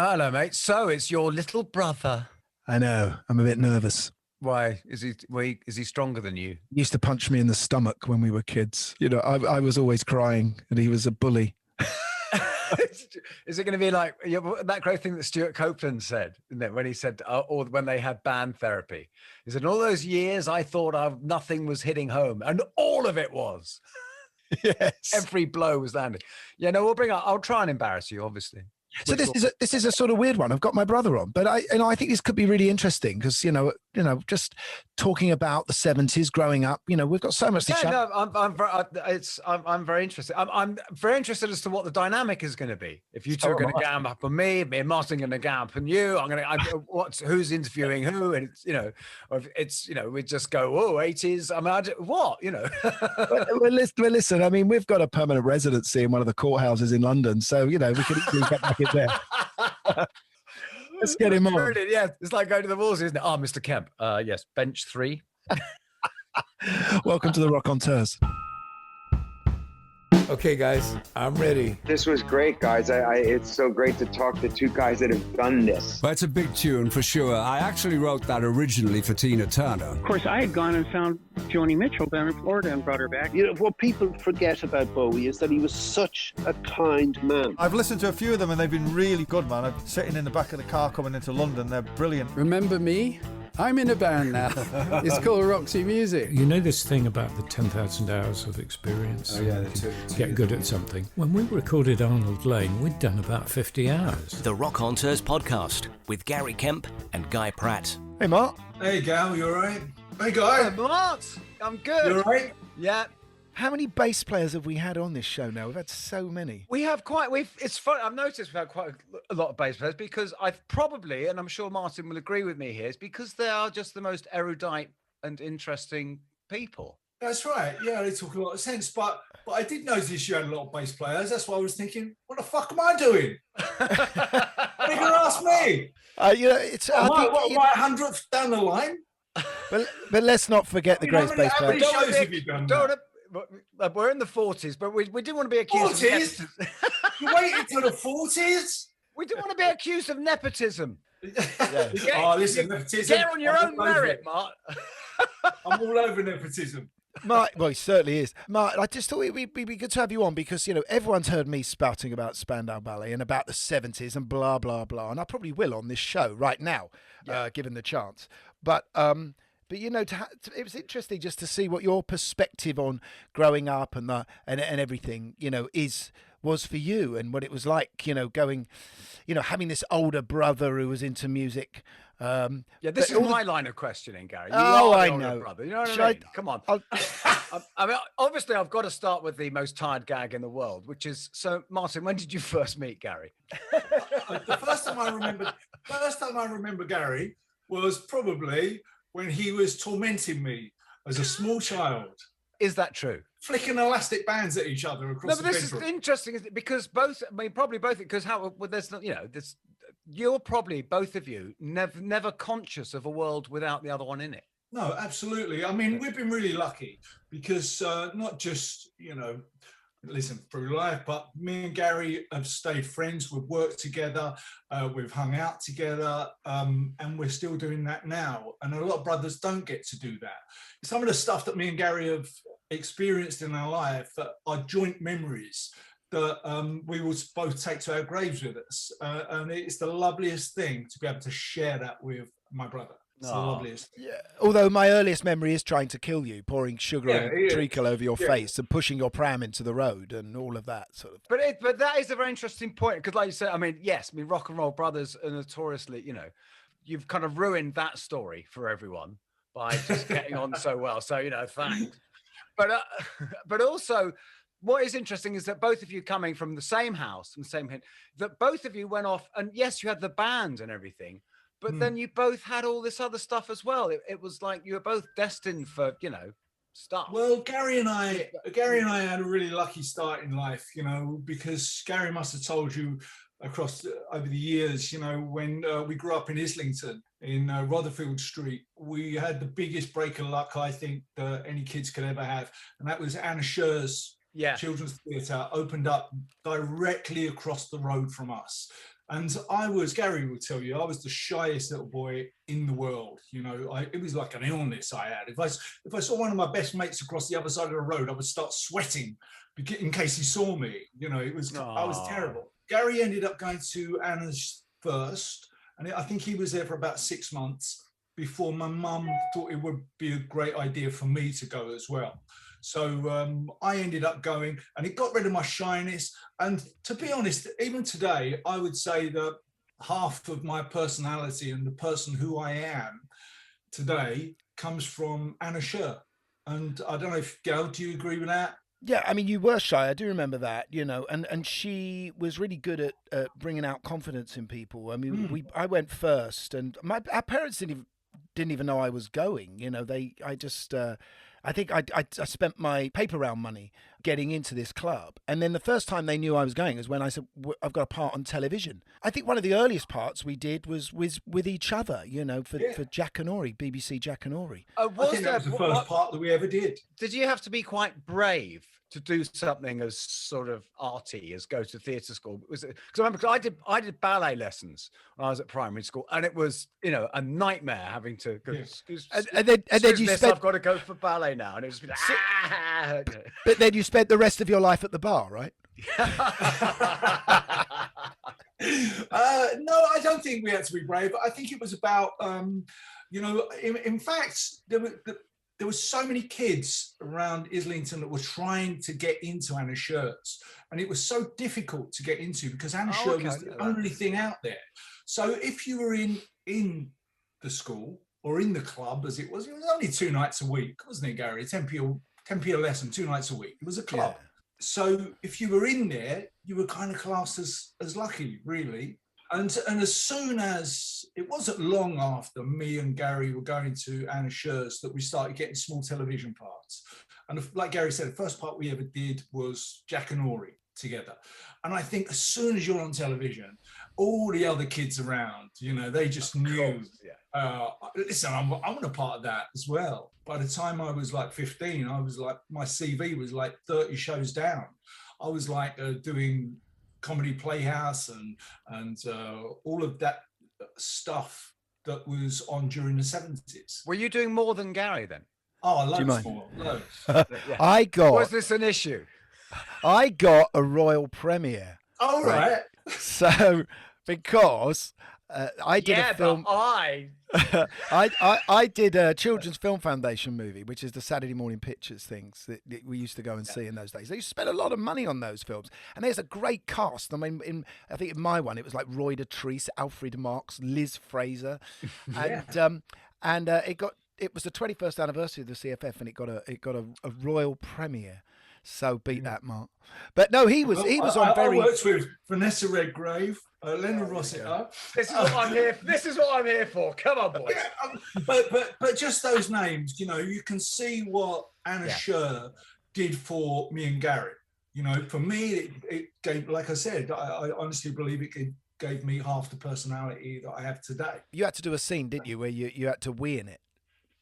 Hello, mate. So it's your little brother. I know. I'm a bit nervous. Why? Is he stronger than you? He used to punch me in the stomach when we were kids. You know, I was always crying and he was a bully. Is it going to be like that great thing that Stuart Copeland said, isn't it, when he said, or when they had band therapy? He said, all those years I thought nothing was hitting home, and all of it was. Yes. Every blow was landing. Yeah, no, I'll try and embarrass you, obviously. So this is a sort of weird one. I've got my brother on, but I think this could be really interesting because you know, just talking about the 70s, growing up. You know, we've got so much to chat. No, I'm very interested. I'm very interested as to what the dynamic is going to be. If you two are going to gang up on me and Martin going to gang up on you, who's interviewing who, and or if it's we just go 80s. I mean, what Well, listen. I mean, we've got a permanent residency in one of the courthouses in London, so we could easily get back in there. Let's get him on. Yeah, it's like going to the walls, isn't it? Oh, Mr. Kemp. Yes, bench 3. Welcome to the Rockonteurs. Okay, guys, I'm ready. This was great, guys. It's so great to talk to two guys that have done this. Well, it's a big tune for sure. I actually wrote that originally for Tina Turner. Of course, I had gone and found Joni Mitchell down in Florida and brought her back. You know, what people forget about Bowie is that he was such a kind man. I've listened to a few of them and they've been really good, man. I'm sitting in the back of the car coming into London. They're brilliant. Remember me? I'm in a band now. It's called Roxy Music. You know this thing about the 10,000 hours of experience? Oh, yeah, get good at something. When we recorded Arnold Lane, we'd done about 50 hours. The Rockonteurs podcast with Gary Kemp and Guy Pratt. Hey, Mark. Hey, Gal, you all right? Hey, Guy. Hey, Mart. I'm good. You all right? Yeah. How many bass players have we had on this show now? We've had so many. It's fun. I've noticed we've had quite a lot of bass players because I've probably, and I'm sure Martin will agree with me here, it's because they are just the most erudite and interesting people. That's right. Yeah, they talk a lot of sense. But I did notice you had a lot of bass players. That's why I was thinking, what the fuck am I doing? What are you going to ask me? It's. Am I 100th down the line? But let's not forget the great bass players. How many shows have you done? We're in the 40s, but we didn't want to be accused 40s? of nepotism. You waited till the 40s? We didn't want to be accused of nepotism. Yeah. Listen, nepotism. Get on your own merit, Mark. I'm all over nepotism. Mark, well, he certainly is. Mark, I just thought it'd be good to have you on because, everyone's heard me spouting about Spandau Ballet and about the 70s and blah, blah, blah. And I probably will on this show right now, given the chance. But it was interesting just to see what your perspective on growing up and everything, was for you and what it was like, going, having this older brother who was into music. This is my line of questioning, Gary. I know. Brother. You know what I mean? Come on. I mean, obviously, I've got to start with the most tired gag in the world, which is, so, Martin, when did you first meet Gary? The first time I remember Gary was probably when he was tormenting me as a small child. Is that true? Flicking elastic bands at each other across the bedroom. No, but this is interesting, isn't it? Because probably both, because you're probably, both of you, never conscious of a world without the other one in it. No, absolutely. I mean, we've been really lucky because not just, listen, through life, but me and Gary have stayed friends. We've worked together, we've hung out together, and we're still doing that now. And a lot of brothers don't get to do that. Some of the stuff that me and Gary have experienced in our life are joint memories that we will both take to our graves with us. And it's the loveliest thing to be able to share that with my brother. It's the loveliest. Yeah. Although my earliest memory is trying to kill you, pouring sugar and treacle over your face and pushing your pram into the road and all of that sort of. But that is a very interesting point because, like you said, Rock and Roll Brothers are notoriously, you've kind of ruined that story for everyone by just getting on so well. So thanks. But also, what is interesting is that both of you coming from the same house and the same hint, that both of you went off, and yes, you had the band and everything. But then you both had all this other stuff as well. It was like you were both destined for, stuff. Well, Gary and I had a really lucky start in life, because Gary must have told you over the years, when we grew up in Islington in Rotherfield Street, we had the biggest break of luck, I think, that any kids could ever have. And that was Anna Scher's Children's Theatre opened up directly across the road from us. And Gary will tell you, I was the shyest little boy in the world. You know, it was like an illness I had. If I saw one of my best mates across the other side of the road, I would start sweating in case he saw me. You know, I was terrible. Gary ended up going to Anna's first, and I think he was there for about 6 months before my mum thought it would be a great idea for me to go as well. So I ended up going, and it got rid of my shyness. And to be honest, even today, I would say that half of my personality and the person who I am today comes from Anna Scher. And I don't know if, Gail, do you agree with that? Yeah, I mean, you were shy. I do remember that, you know, and she was really good at bringing out confidence in people. I mean, I went first, and our parents didn't even know I was going. You know, I think I spent my paper round money getting into this club. And then the first time they knew I was going is when I said, I've got a part on television. I think one of the earliest parts we did was with each other, you know, for Jackanory, BBC Jackanory. I think that was the first part that we ever did. Did you have to be quite brave to do something as sort of arty as go to theatre school? Because I remember I did ballet lessons when I was at primary school, and it was, you know, a nightmare having to go. And then you spent. I've got to go for ballet now, and it was like, But then you spent the rest of your life at the bar, right? No, I don't think we had to be brave. I think it was about, you know, in fact, there were so many kids around Islington that were trying to get into Anna Scher's, and it was so difficult to get into because Anna Scher was the only thing out there. So if you were in the school or in the club, as it was only 2 nights a week, wasn't it, Gary? 10p a lesson, 2 nights a week. It was a club. Yeah. So if you were in there, you were kind of classed as lucky, really. And as soon as, it wasn't long after me and Gary were going to Anna Scher's that we started getting small television parts. And like Gary said, the first part we ever did was Jackanory together. And I think as soon as you're on television, all the other kids around, you know, they just knew, listen, I want a part of that as well. By the time I was like 15, I was like, my CV was like 30 shows down. I was like doing Comedy Playhouse and all of that stuff that was on during the 70s. Were you doing more than Gary then? Oh, loads more. Loads. Was this an issue? I got a royal premiere. Oh, right. So, because I did a film. But I did a Children's Film Foundation movie, which is the Saturday morning pictures things that we used to go and see in those days. They used to spend a lot of money on those films, and there's a great cast. I mean, I think in my one it was like Roy de Treese, Alfred Marks, Liz Fraser, and it was the 21st anniversary of the CFF, and it got a royal premiere. So beat that, Mark. But no, he was on very. I worked with Vanessa Redgrave, Leonard Rossiter. This is what I'm here. This is what I'm here for. Come on, boys. But just those names, you know, you can see what Anna Scher did for me and Gary. You know, for me, it gave, like I said, I honestly believe it gave me half the personality that I have today. You had to do a scene, didn't you, where you had to wee in it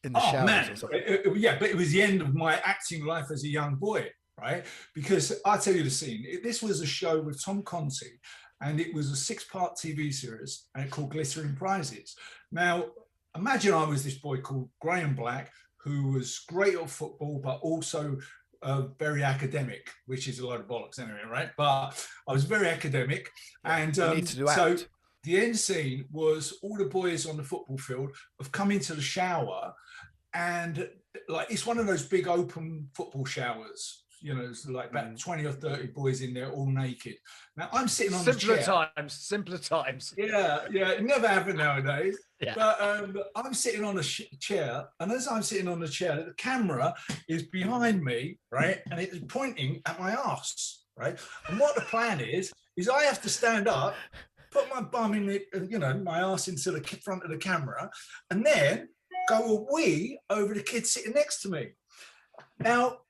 in the showers or something? But it was the end of my acting life as a young boy. Right, because I'll tell you the scene. This was a show with Tom Conti, and it was a 6-part TV series, and it called Glittering Prizes. Now, imagine I was this boy called Graham Black, who was great at football, but also very academic, which is a load of bollocks anyway, right? But I was very academic, and so the end scene was all the boys on the football field have come into the shower, and like it's one of those big open football showers. You know, it's like about 20 or 30 boys in there all naked. Now I'm sitting on the chair. Simpler times. Yeah, it never happened nowadays. Yeah. But I'm sitting on a chair, and as I'm sitting on the chair, the camera is behind me, right, and it is pointing at my arse, right. And what the plan is I have to stand up, put my bum in the, you know, my arse into the front of the camera, and then go a wee over the kid sitting next to me. Now,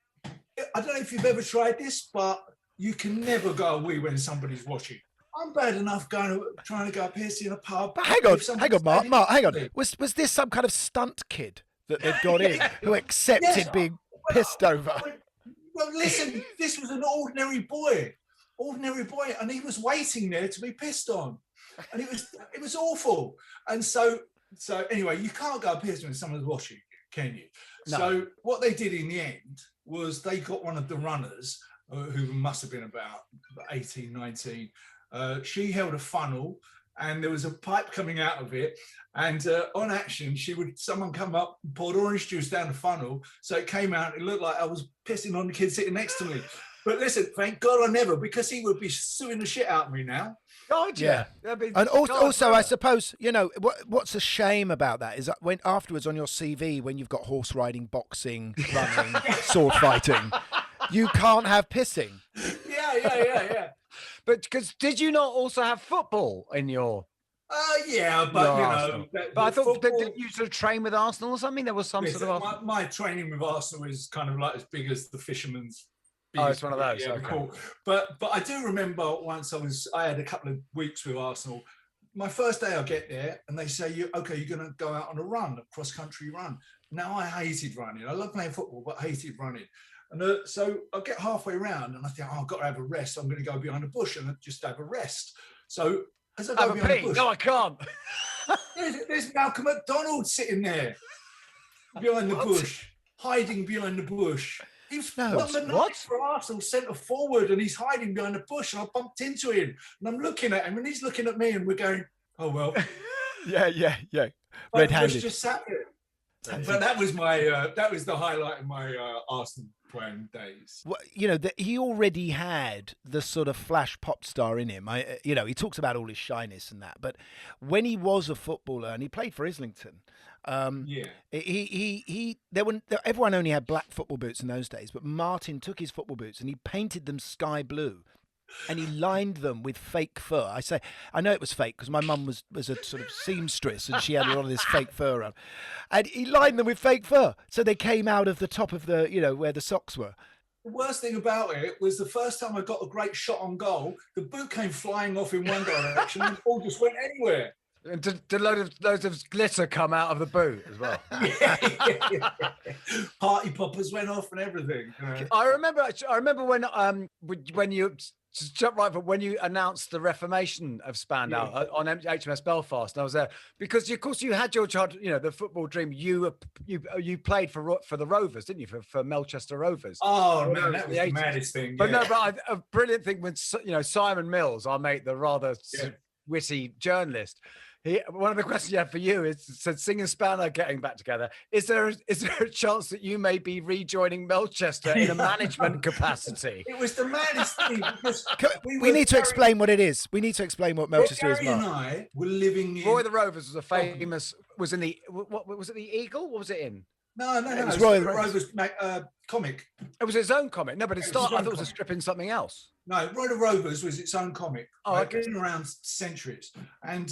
I don't know if you've ever tried this, but you can never go a wee when somebody's watching. I'm bad enough trying to go up here, see in a pub. But hang on, Mark, hang on. Was this some kind of stunt kid that they'd got in who accepted being pissed over? Well, listen, this was an ordinary boy, and he was waiting there to be pissed on. and it was awful. And so anyway, you can't go piss when someone's washing, can you? No. So what they did in the end was they got one of the runners, who must have been about 18, 19. She held a funnel, and there was a pipe coming out of it. And on action, someone come up and poured orange juice down the funnel. So it came out, it looked like I was pissing on the kid sitting next to me. But listen, thank God I never, because he would be suing the shit out of me now. God, yeah. And also, I suppose, you know, what's a shame about that is that when afterwards on your CV, when you've got horse riding, boxing, running, sword fighting, you can't have pissing. Yeah. But because did you not also have football in your? Yeah, but you know. But I thought did you sort of train with Arsenal or something? There was some sort of. My training with Arsenal is kind of like as big as the fisherman's. Oh, it's one of those. Yeah, okay. Cool. But I do remember once I had a couple of weeks with Arsenal. My first day I get there and they say, you're going to go out on a run, a cross-country run. Now I hated running. I love playing football, but I hated running. And so I get halfway around and I think, I've got to have a rest. I'm going to go behind a bush and just have a rest. So as I go behind a bush. No, I can't. there's Malcolm McDonald sitting there behind the bush, hiding behind the bush. He was number 9 for Arsenal, centre forward, and he's hiding behind a bush. And I bumped into him, and I'm looking at him, and he's looking at me, and we're going, "Oh well." Yeah. Red-handed. Just sat there. But that was the highlight of my Arsenal playing days. Well, you know, he already had the sort of flash pop star in him. You know, he talks about all his shyness and that, but when he was a footballer and he played for Islington. Everyone only had black football boots in those days, but Martin took his football boots and he painted them sky blue and he lined them with fake fur. I know it was fake because my mum was a sort of seamstress and she had a lot of this fake fur on. And he lined them with fake fur. So they came out of the top of the, you know, where the socks were. The worst thing about it was the first time I got a great shot on goal, the boot came flying off in one direction and the ball just went anywhere. And did loads of glitter come out of the boot as well? Yeah. Party poppers went off and everything. I remember when you just jump right for when you announced the reformation of Spandau on HMS Belfast. And I was there because, of course, you had your child, you know, the football dream. You played for the Rovers, didn't you? For Melchester Rovers. Oh man, that was the maddest thing. But no, but a brilliant thing when Simon Mills, our mate, the rather witty journalist. One of the questions you had for you said, Sing and Spandau getting back together. Is there a chance that you may be rejoining Melchester in a management capacity? It was the maddest thing because we need to explain what it is. We need to explain what Melchester is. Gary and I were living in. Roy the Rovers was a famous. Was in the what was it? The Eagle? What was it in? No. It was Roy the Rovers comic. It was his own comic. No, but I thought it was a strip in something else. No, Roy the Rovers was its own comic. Okay. Been around centuries. And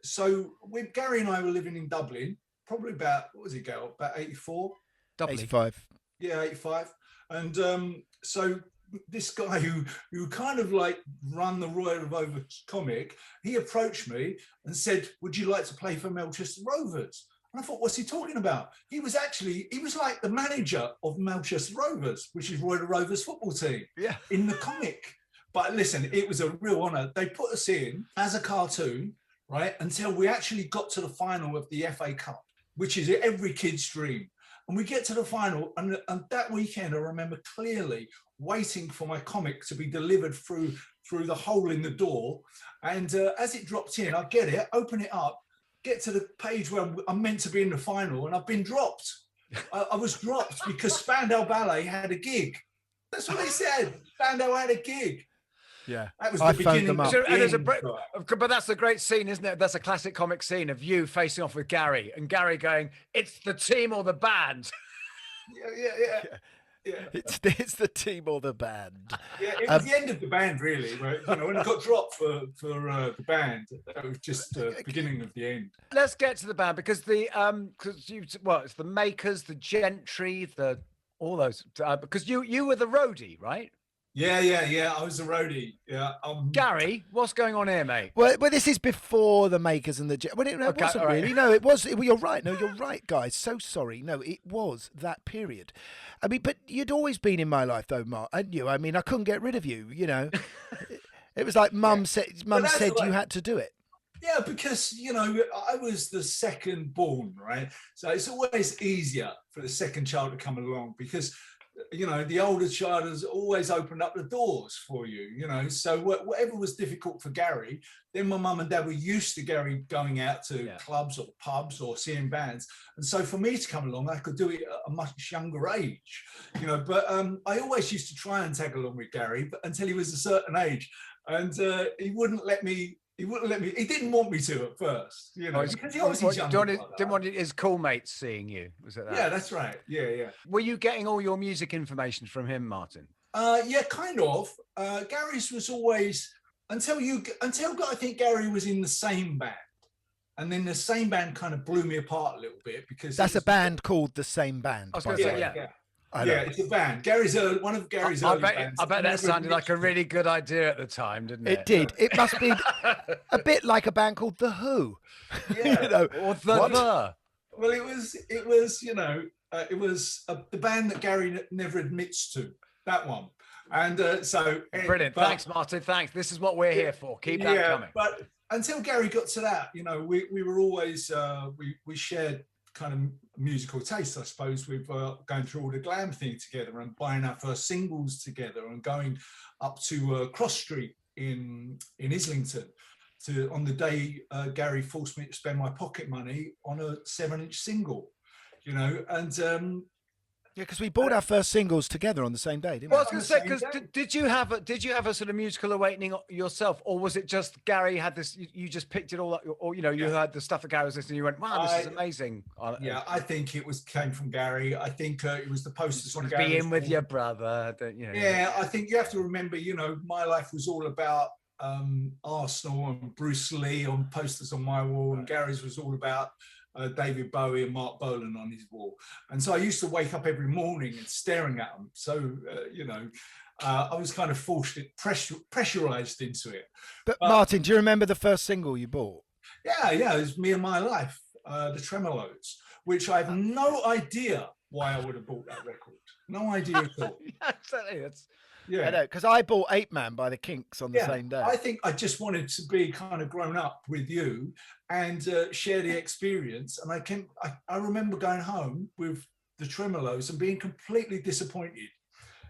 so Gary and I were living in Dublin, probably about, what was it, Gal? About 84? 85. Yeah, 85. And so this guy who kind of like run the Roy the Rovers comic, he approached me and said, would you like to play for Melchester Rovers? And I thought, what's he talking about? He was like the manager of Melchester Rovers, which is Roy the Rovers football team, in the comic. But listen, it was a real honour. They put us in as a cartoon, right, until we actually got to the final of the FA Cup, which is every kid's dream. And we get to the final, and that weekend, I remember clearly waiting for my comic to be delivered through the hole in the door. And as it dropped in, I get it, open it up, get to the page where I'm meant to be in the final, and I've been dropped. I was dropped because Spandau Ballet had a gig. That's what they said. Spandau had a gig. Yeah, that was the beginning. But that's a great scene, isn't it? That's a classic comic scene of you facing off with Gary, and Gary going, "It's the team or the band." Yeah. It's the team or the band. Yeah, it was the end of the band, really. Where, when I got dropped for the band, that was just the beginning of the end. Let's get to the band because it's the Makers, the Gentry, all those. Because you were the roadie, right? Yeah. I was a roadie. Yeah. Gary, what's going on here, mate? Well, this is before the Makers and the. Well, it wasn't really. No, it was. You're right. No, you're right, guys. So sorry. No, it was that period. I mean, but you'd always been in my life, though, Mark, hadn't you? I mean, I couldn't get rid of you. You know, it was like Mum said. Mum said you had to do it. Yeah, because, you know, I was the second born, right? So it's always easier for the second child to come along because, you know, the older child has always opened up the doors for you, you know. So whatever was difficult for Gary, then my mum and dad were used to Gary going out to clubs or pubs or seeing bands. And so for me to come along, I could do it at a much younger age, you know. But I always used to try and tag along with Gary, but until he was a certain age. And he wouldn't let me. He wouldn't let me. He didn't want me to at first, you know, because he obviously didn't want his cool mates seeing you. Was it that? Yeah, that's right. Yeah. Were you getting all your music information from him, Martin? Yeah, kind of. Gary's was always until I think Gary was in the same band, and then the same band kind of blew me apart a little bit because that's a band called The Same Band. I was going to say, yeah. Yeah, it's a band. Gary's one of Gary's early bands. I bet that sounded like a really good idea at the time, didn't it? It did. It must be a bit like a band called The Who. Yeah. You know, or the. Well, it was you know, it was the band that Gary never admits to. That one. And so brilliant. Thanks, Martin. Thanks. This is what we're here for. Keep that coming. But until Gary got to that, you know, we were always we shared kind of musical taste, I suppose, with going through all the glam thing together and buying our first singles together and going up to Cross Street in Islington on the day Gary forced me to spend my pocket money on a 7-inch single, you know, and yeah, because we bought our first singles together on the same day, didn't we? Well, I was going to say, because did you have a sort of musical awakening yourself, or was it just Gary had this? You just picked it all up, or you know, you heard the stuff that Gary was listening, and you went, "Wow, this is amazing." Yeah, I think it came from Gary. I think it was the posters on Gary. Be in with your brother, you know. Yeah, I think you have to remember, you know, my life was all about Arsenal and Bruce Lee on posters on my wall, and Gary's was all about David Bowie and Mark Bolan on his wall. And so I used to wake up every morning and staring at them. So, you know, I was kind of pressurized into it. But Martin, do you remember the first single you bought? Yeah, it was Me and My Life, the Tremolos, which I have no idea why I would have bought that record. No idea at all. Yeah, I know, because I bought 8 Man by the Kinks on the same day. I think I just wanted to be kind of grown up with you and share the experience. And I remember going home with the Tremolos and being completely disappointed.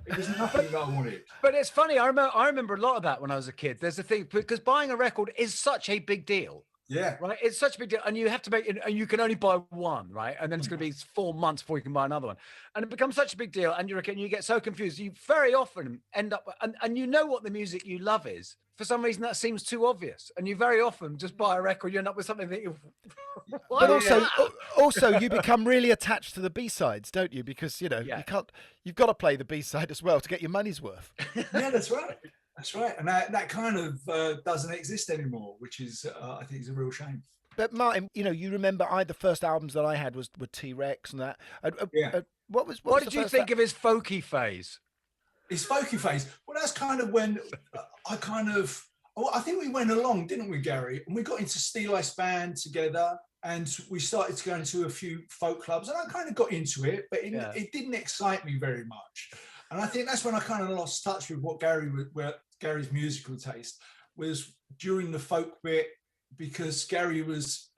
It was nothing that I wanted. But it's funny. I remember a lot of that when I was a kid. There's a thing, because buying a record is such a big deal. Yeah. Right. It's such a big deal. And you have to and you can only buy one, right? And then it's going to be 4 months before you can buy another one. And it becomes such a big deal. And you get so confused. You very often end up, and you know what the music you love is. For some reason, that seems too obvious. And you very often just buy a record, you end up with something that you. But also, you become really attached to the B-sides, don't you? Because, you know, you've got to play the B-side as well to get your money's worth. Yeah, that's right. That's right. And that kind of doesn't exist anymore, which is, I think, is a real shame. But Martin, you know, you remember the first albums that I had were T-Rex and that. What did you think of his folky phase? His folky phase? Well, that's kind of when I think we went along, didn't we, Gary? And we got into Steel Ice Band together and we started to go into a few folk clubs and I kind of got into it, but it didn't excite me very much. And I think that's when I kind of lost touch with what Gary's musical taste was during the folk bit, because Gary was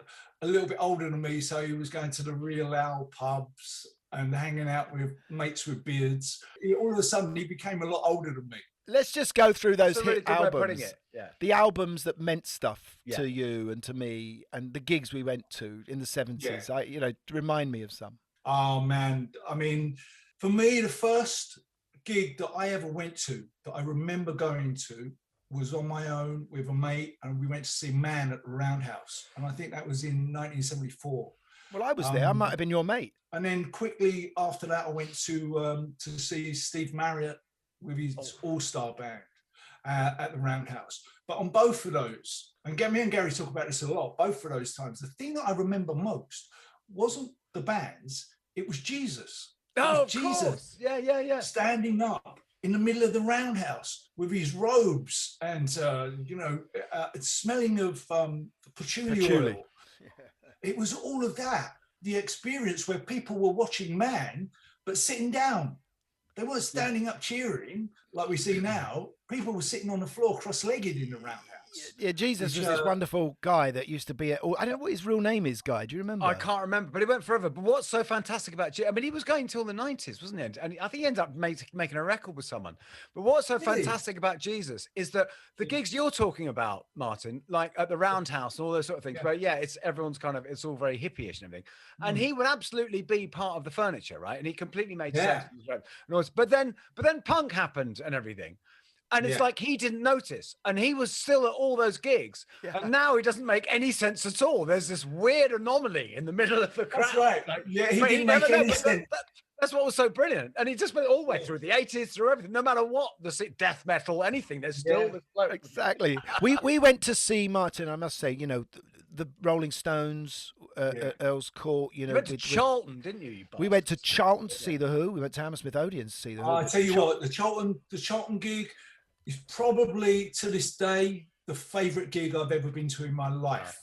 a little bit older than me, so he was going to the Real Owl pubs and hanging out with mates with beards. All of a sudden, he became a lot older than me. Let's just go through those hit albums. Yeah. The albums that meant stuff to you and to me, and the gigs we went to in the 70s. Yeah. Remind me of some. Oh man, I mean, for me, the first gig that I ever went to, that I remember going to, was on my own with a mate, and we went to see Man at the Roundhouse, and I think that was in 1974. Well, I was there. I might have been your mate. And then quickly after that, I went to see Steve Marriott with his all-star band at the Roundhouse. But on both of those, and me and Gary talk about this a lot, both of those times, the thing that I remember most wasn't the bands, it was Jesus. Oh, of Jesus. Course. Yeah. Standing up in the middle of the Roundhouse with his robes and, smelling of patchouli oil. It was all of that. The experience where people were watching Man, but sitting down. They weren't standing up cheering like we see now. People were sitting on the floor cross-legged in the Roundhouse. Yeah, Jesus was this wonderful guy that used to be at. I don't know what his real name is, Guy. Do you remember? I can't remember, but he went forever. But what's so fantastic about I mean, he was going till the 90s, wasn't he? And I think he ended up making a record with someone. But what's so fantastic about Jesus is that the gigs you're talking about, Martin, like at the Roundhouse and all those sort of things, where it's everyone's kind of, it's all very hippie-ish and everything. And he would absolutely be part of the furniture, right? And he completely made sense. But then punk happened and everything. And it's like he didn't notice, and he was still at all those gigs, and now he doesn't make any sense at all. There's this weird anomaly in the middle of the crowd. That's right. Like, he didn't make any sense. That's what was so brilliant, and he just went all the way through the 80s, through everything. No matter what, the death metal, anything, there's still this bloke. Exactly. We went to see Martin. I must say, the Rolling Stones, Earl's Court. You went to Charlton, didn't you? We went to Charlton to see the Who. We went to Hammersmith Odeon to see the Who. I tell you what, the Charlton gig is probably to this day the favourite gig I've ever been to in my life.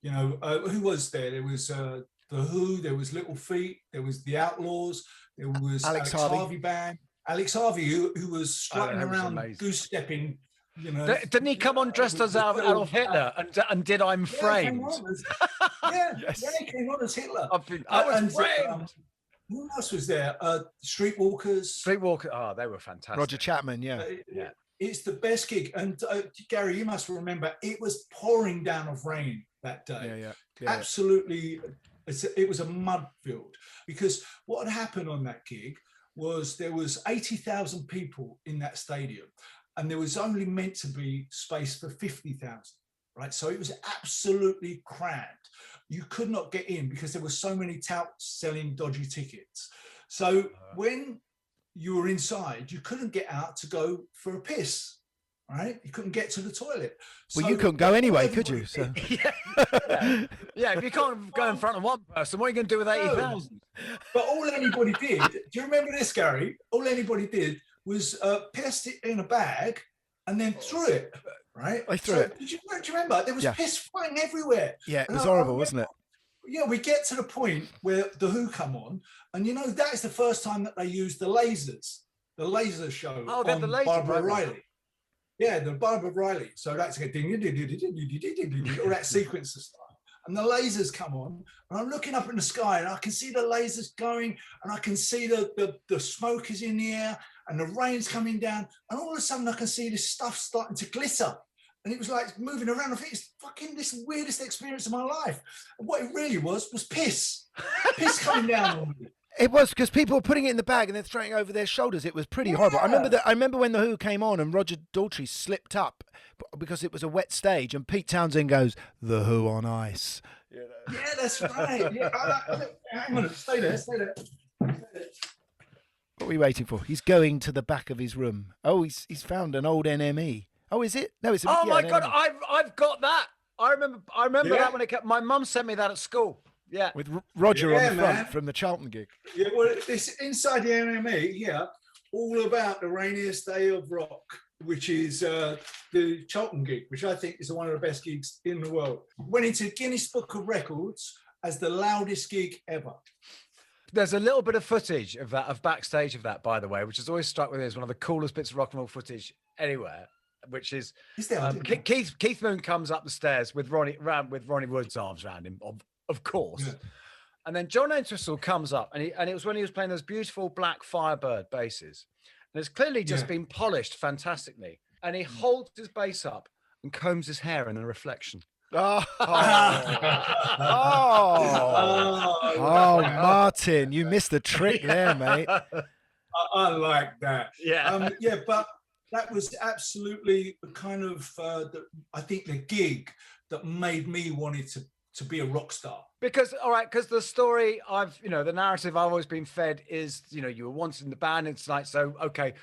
Who was there? There was the Who, there was Little Feat, there was the Outlaws, there was Alex Harvey Band. Alex Harvey, who was strutting around, goose stepping. Didn't he come on dressed as Adolf Hitler and did I'm Framed? He came on as Hitler. I was framed. Who else was there? Streetwalkers. Oh, they were fantastic. Roger Chapman, It's the best gig. And Gary, you must remember, it was pouring down of rain that day. Absolutely. It was a mud field, because what had happened on that gig was there was 80,000 people in that stadium, and there was only meant to be space for 50,000, right? So it was absolutely crammed. You could not get in because there were so many touts selling dodgy tickets. So when you were inside, you couldn't get out to go for a piss, right? You couldn't get to the toilet. Well, you couldn't go anyway, could you? So. If you can't go in front of one person, what are you going to do with 80,000? But all anybody did, do you remember this, Gary? All anybody did was pissed it in a bag and then threw it. Right? I threw it. Do you remember? There was piss flying everywhere. Yeah, it was horrible, wasn't it? Yeah, we get to the point where the Who come on, and that is the first time that they used the lasers, the laser show on the laser Barbara Riley. Yeah, the Barbara Riley. So that's all that sequence of stuff. And the lasers come on, and I'm looking up in the sky, and I can see the lasers going, and I can see the smoke is in the air, and the rain's coming down, and all of a sudden I can see this stuff starting to glitter. And it was like moving around. I think it's fucking this weirdest experience of my life. And what it really was piss. Piss coming down on me. It was, because people were putting it in the bag and then throwing it over their shoulders. It was pretty horrible. I remember when the Who came on and Roger Daltrey slipped up because it was a wet stage, and Pete Townsend goes, "The Who on ice." Yeah, that's right. Yeah, hang on, stay there. What are we waiting for? He's going to the back of his room. Oh, he's found an old NME. Oh, is it? No, it's. My God, I've got that. I remember that when it kept. My mum sent me that at school. Yeah, with Roger on the front from the Charlton gig. Yeah, well, it's inside the NME. All about the rainiest day of rock, which is the Charlton gig, which I think is one of the best gigs in the world. Went into Guinness Book of Records as the loudest gig ever. There's a little bit of footage of that, of backstage of that, by the way, which has always struck with me as one of the coolest bits of rock and roll footage anywhere. Which is Keith Moon comes up the stairs with Ronnie Wood's arms around him, of course, and then John Entwistle comes up, and it was when he was playing those beautiful black Firebird basses, and it's clearly just been polished fantastically, and he holds his bass up and combs his hair in the reflection. Martin, you missed the trick there, mate. I like that. Yeah, but that was absolutely kind of, I think, the gig that made me wanted to be a rock star. Because the story the narrative I've always been fed is, you were once in the band, and it's like, so, okay,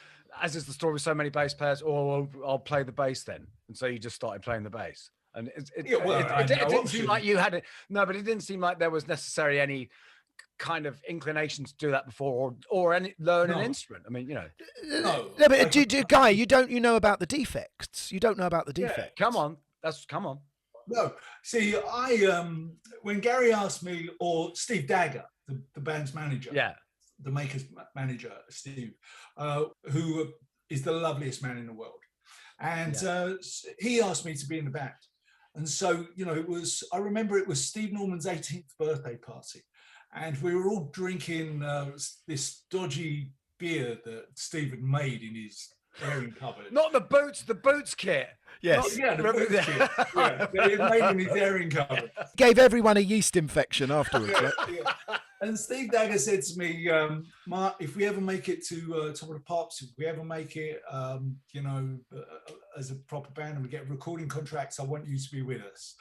as is the story with so many bass players, I'll play the bass then. And so you just started playing the bass. And it didn't seem like you had it. No, but it didn't seem like there was necessarily any kind of inclination to do that before, or learn an instrument. I mean, No, but Guy, you know about the defects. You don't know about the defects. Come on. No, see, when Gary asked me, or Steve Dagger, the band's manager, the Makers manager, Steve, who is the loveliest man in the world. And he asked me to be in the band. And so, you know, I remember it was Steve Norman's 18th birthday party. And we were all drinking this dodgy beer that Steve had made in his airing cupboard. Not the boots kit. Yes. The boots kit. Yeah, that he had made in his airing cupboard. Gave everyone a yeast infection afterwards. Right? And Steve Dagger said to me, Mark, if we ever make it to Top of the Pops, if we ever make it, you know, as a proper band and we get recording contracts, I want you to be with us.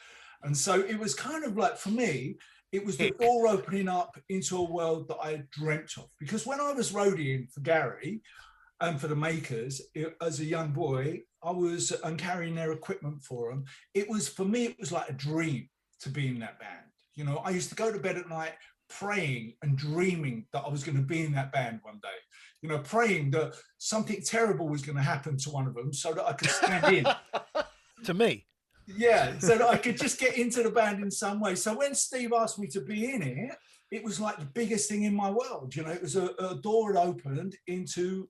And so it was kind of like, for me, it was the door opening up into a world that I had dreamt of. Because when I was roadieing for Gary and for the Makers, as a young boy, I'm carrying their equipment for them. For me, it was like a dream to be in that band. You know, I used to go to bed at night praying and dreaming that I was going to be in that band one day, you know, praying that something terrible was going to happen to one of them so that I could stand in. To me? Yeah, so that I could just get into the band in some way. So when Steve asked me to be in it, it was like the biggest thing in my world. You know, it was a door had opened into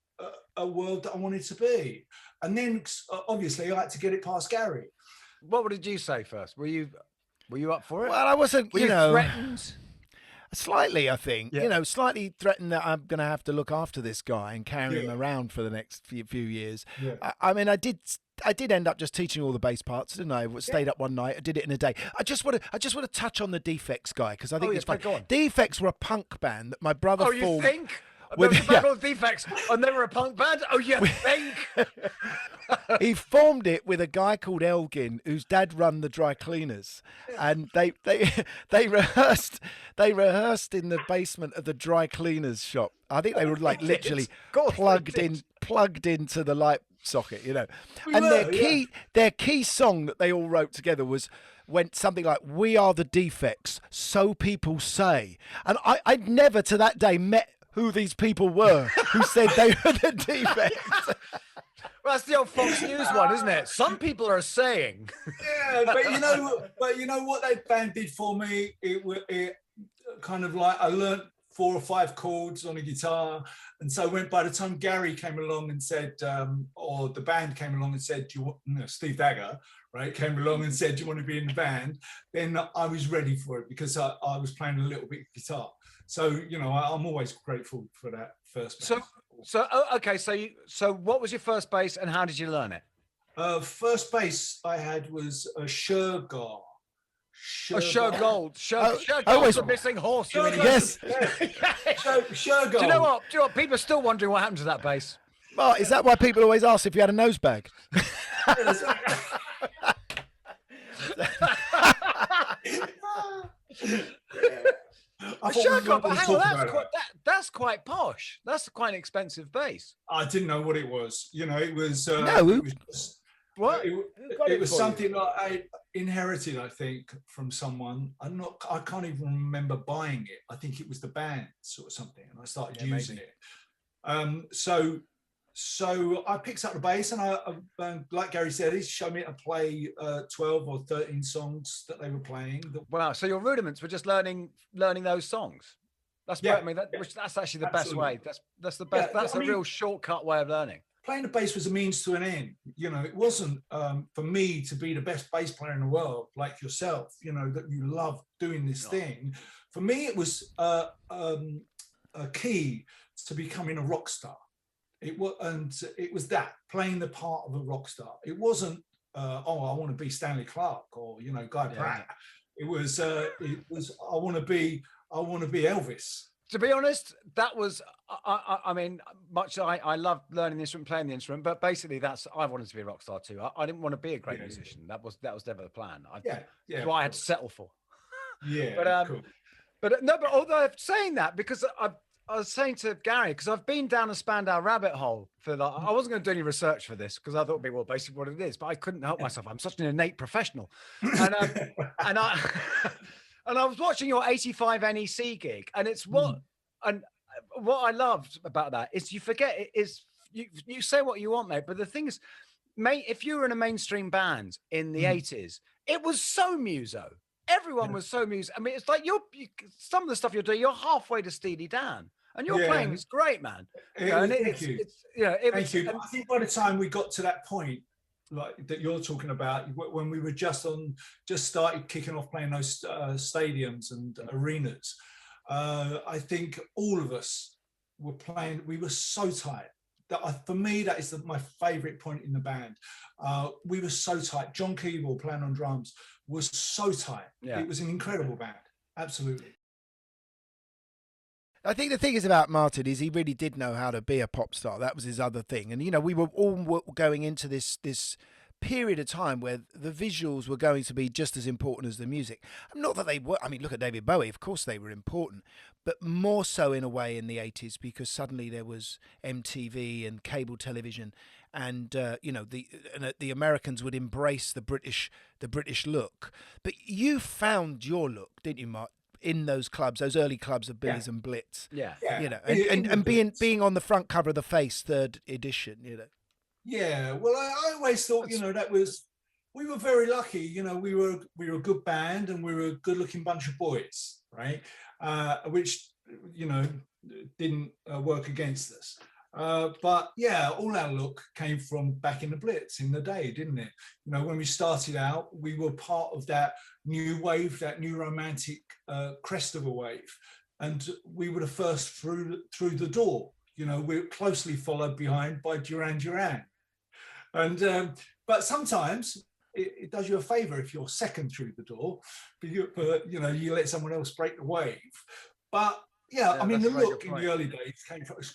a world that I wanted to be. And then obviously I had to get it past Gary. What did you say first? Were you up for it? Well, I wasn't, Were you threatened? Slightly, I think, you know, slightly threatened that I'm going to have to look after this guy and carry him around for the next few years. Yeah. I mean, I did end up just teaching all the bass parts, didn't I? Stayed up one night. I did it in a day. I just want to touch on the Defects guy because I think it's fun. Defects were a punk band that my brother formed. You think? There was a band called Defects and they were a punk band? Oh, you think? He formed it with a guy called Elgin, whose dad run the dry cleaners, and they rehearsed in the basement of the dry cleaners shop. I think they were like literally plugged into the light socket, you know. Their key song that they all wrote together went something like, "We are the Defects, so people say," and I'd never to that day met who these people were who said they were the Defects. Well, that's the old Fox News one, isn't it? Some people are saying. Yeah, but you know what that band did for me? It kind of like I learned 4 or 5 chords on a guitar, and so by the time Gary came along and said, or the band came along and said, Steve Dagger, right, came along and said, "Do you want to be in the band?" Then I was ready for it because I was playing a little bit of guitar. So, you know, I'm always grateful for that first bass. So what was your first bass and how did you learn it? First bass I had was a Scher Gold. Scher Gold's the missing horse. Yes. Scher Gold. Do you know what? People are still wondering what happened to that bass. Well, is that why people always ask if you had a nose bag? That's quite posh. That's quite an expensive bass. I didn't know what it was. You know, it was. What? It was something that I inherited, I think, from someone. I can't even remember buying it. I think it was the band sort of something, and I started using it. So I picked up the bass, and I like Gary said, he showed me how to play 12 or 13 songs that they were playing. Wow! So your rudiments were just learning those songs. That's that's actually the best way. That's the best. That's a real shortcut way of learning. Playing the bass was a means to an end. You know, it wasn't for me to be the best bass player in the world, like yourself. You know, that you love doing this thing. For me, it was a key to becoming a rock star. It was that playing the part of a rock star. It wasn't I want to be Stanley Clarke or Guy Pratt. It was I want to be Elvis. To be honest, that was I mean, I love learning the instrument, playing the instrument, but basically I wanted to be a rock star too. I didn't want to be a great musician. That was never the plan. That's what I had to settle for. Yeah, cool. But although saying that, because I was saying to Gary, because I've been down a Spandau rabbit hole I wasn't going to do any research for this because I thought it'd be basically what it is, but I couldn't help myself. I'm such an innate professional, and I was watching your 85 NEC gig, and it's what I loved about that is you forget it is you say what you want, mate, but the thing is, mate, if you were in a mainstream band in the 80s, it was so muso. Everyone was so muso. I mean, it's like some of the stuff you're doing, you're halfway to Steely Dan. And your playing is great, man. Thank you. I think by the time we got to that point, like that you're talking about, when we were just started kicking off playing those stadiums and arenas, I think all of us were playing. We were so tight. For me, that is my favourite point in the band. We were so tight. John Keeble playing on drums was so tight. Yeah. It was an incredible band. Absolutely. I think the thing is about Martin is he really did know how to be a pop star. That was his other thing. And, you know, we were all going into this period of time where the visuals were going to be just as important as the music. Not that they were. I mean, look at David Bowie. Of course they were important, but more so in a way in the 80s, because suddenly there was MTV and cable television, and you know, the Americans would embrace the British look. But you found your look, didn't you, Mark? In those clubs, those early clubs of Billies and Blitz, you know, and being on the front cover of the Face 3rd edition, you know. Yeah, well, I always thought, you know, we were very lucky. You know, we were a good band and we were a good-looking bunch of boys, right? Which, you know, didn't work against us. But yeah, all our look came from back in the Blitz in the day, didn't it? You know, when we started out, we were part of that new wave, that new romantic crest of a wave, and we were the first through the door. You know, we're closely followed behind by Duran Duran, and but sometimes it does you a favor if you're second through the door, but you know, you let someone else break the wave. But yeah, I mean, the look in the early days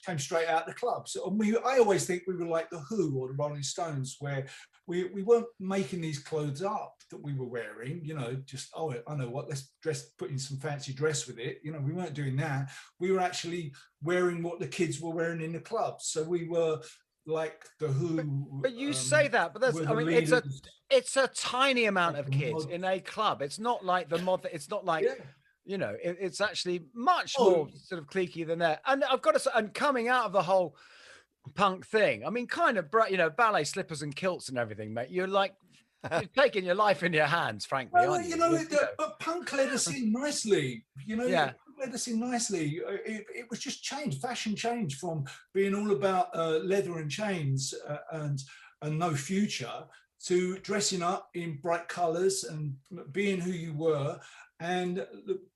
came straight out the clubs. I always think we were like the Who or the Rolling Stones, where we weren't making these clothes up that we were wearing, you know, just, oh, I know what, let's put in some fancy dress with it. You know, we weren't doing that. We were actually wearing what the kids were wearing in the clubs. So we were like the Who. But you say that, but I mean, it's a tiny amount of kids in a club. It's not like it's not like... Yeah. You know, it's actually much more sort of cliquey than that. And I've got to say, and coming out of the whole punk thing, I mean, kind of, you know, ballet slippers and kilts and everything, mate. You're like, you're taking your life in your hands, frankly. Well, you know, but punk led us in nicely. You know, punk led us in nicely. It was just change, fashion change from being all about leather and chains and no future to dressing up in bright colours and being who you were and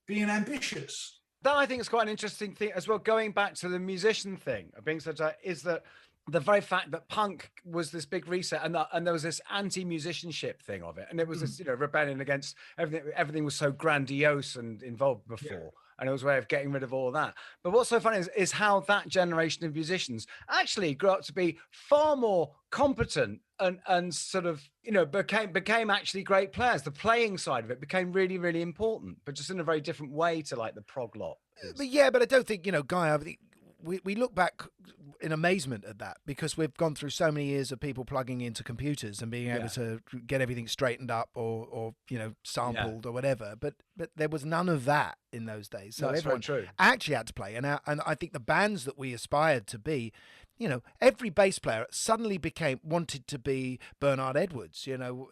being ambitious. That I think is quite an interesting thing as well, going back to the musician thing of being such a, is that the very fact that punk was this big reset and there was this anti-musicianship thing of it. And it was this, you know, rebellion against everything. Everything was so grandiose and involved before. Yeah. And it was a way of getting rid of all of that. But what's so funny is how that generation of musicians actually grew up to be far more competent and sort of, you know, became actually great players. The playing side of it became really, really important, but just in a very different way to like the prog lot. But I don't think, you know, Guy, we look back in amazement at that, because we've gone through so many years of people plugging into computers and being able to get everything straightened up or you know, sampled or whatever. But there was none of that in those days. So everyone actually had to play. And I think the bands that we aspired to be, you know, every bass player suddenly wanted to be Bernard Edwards. You know,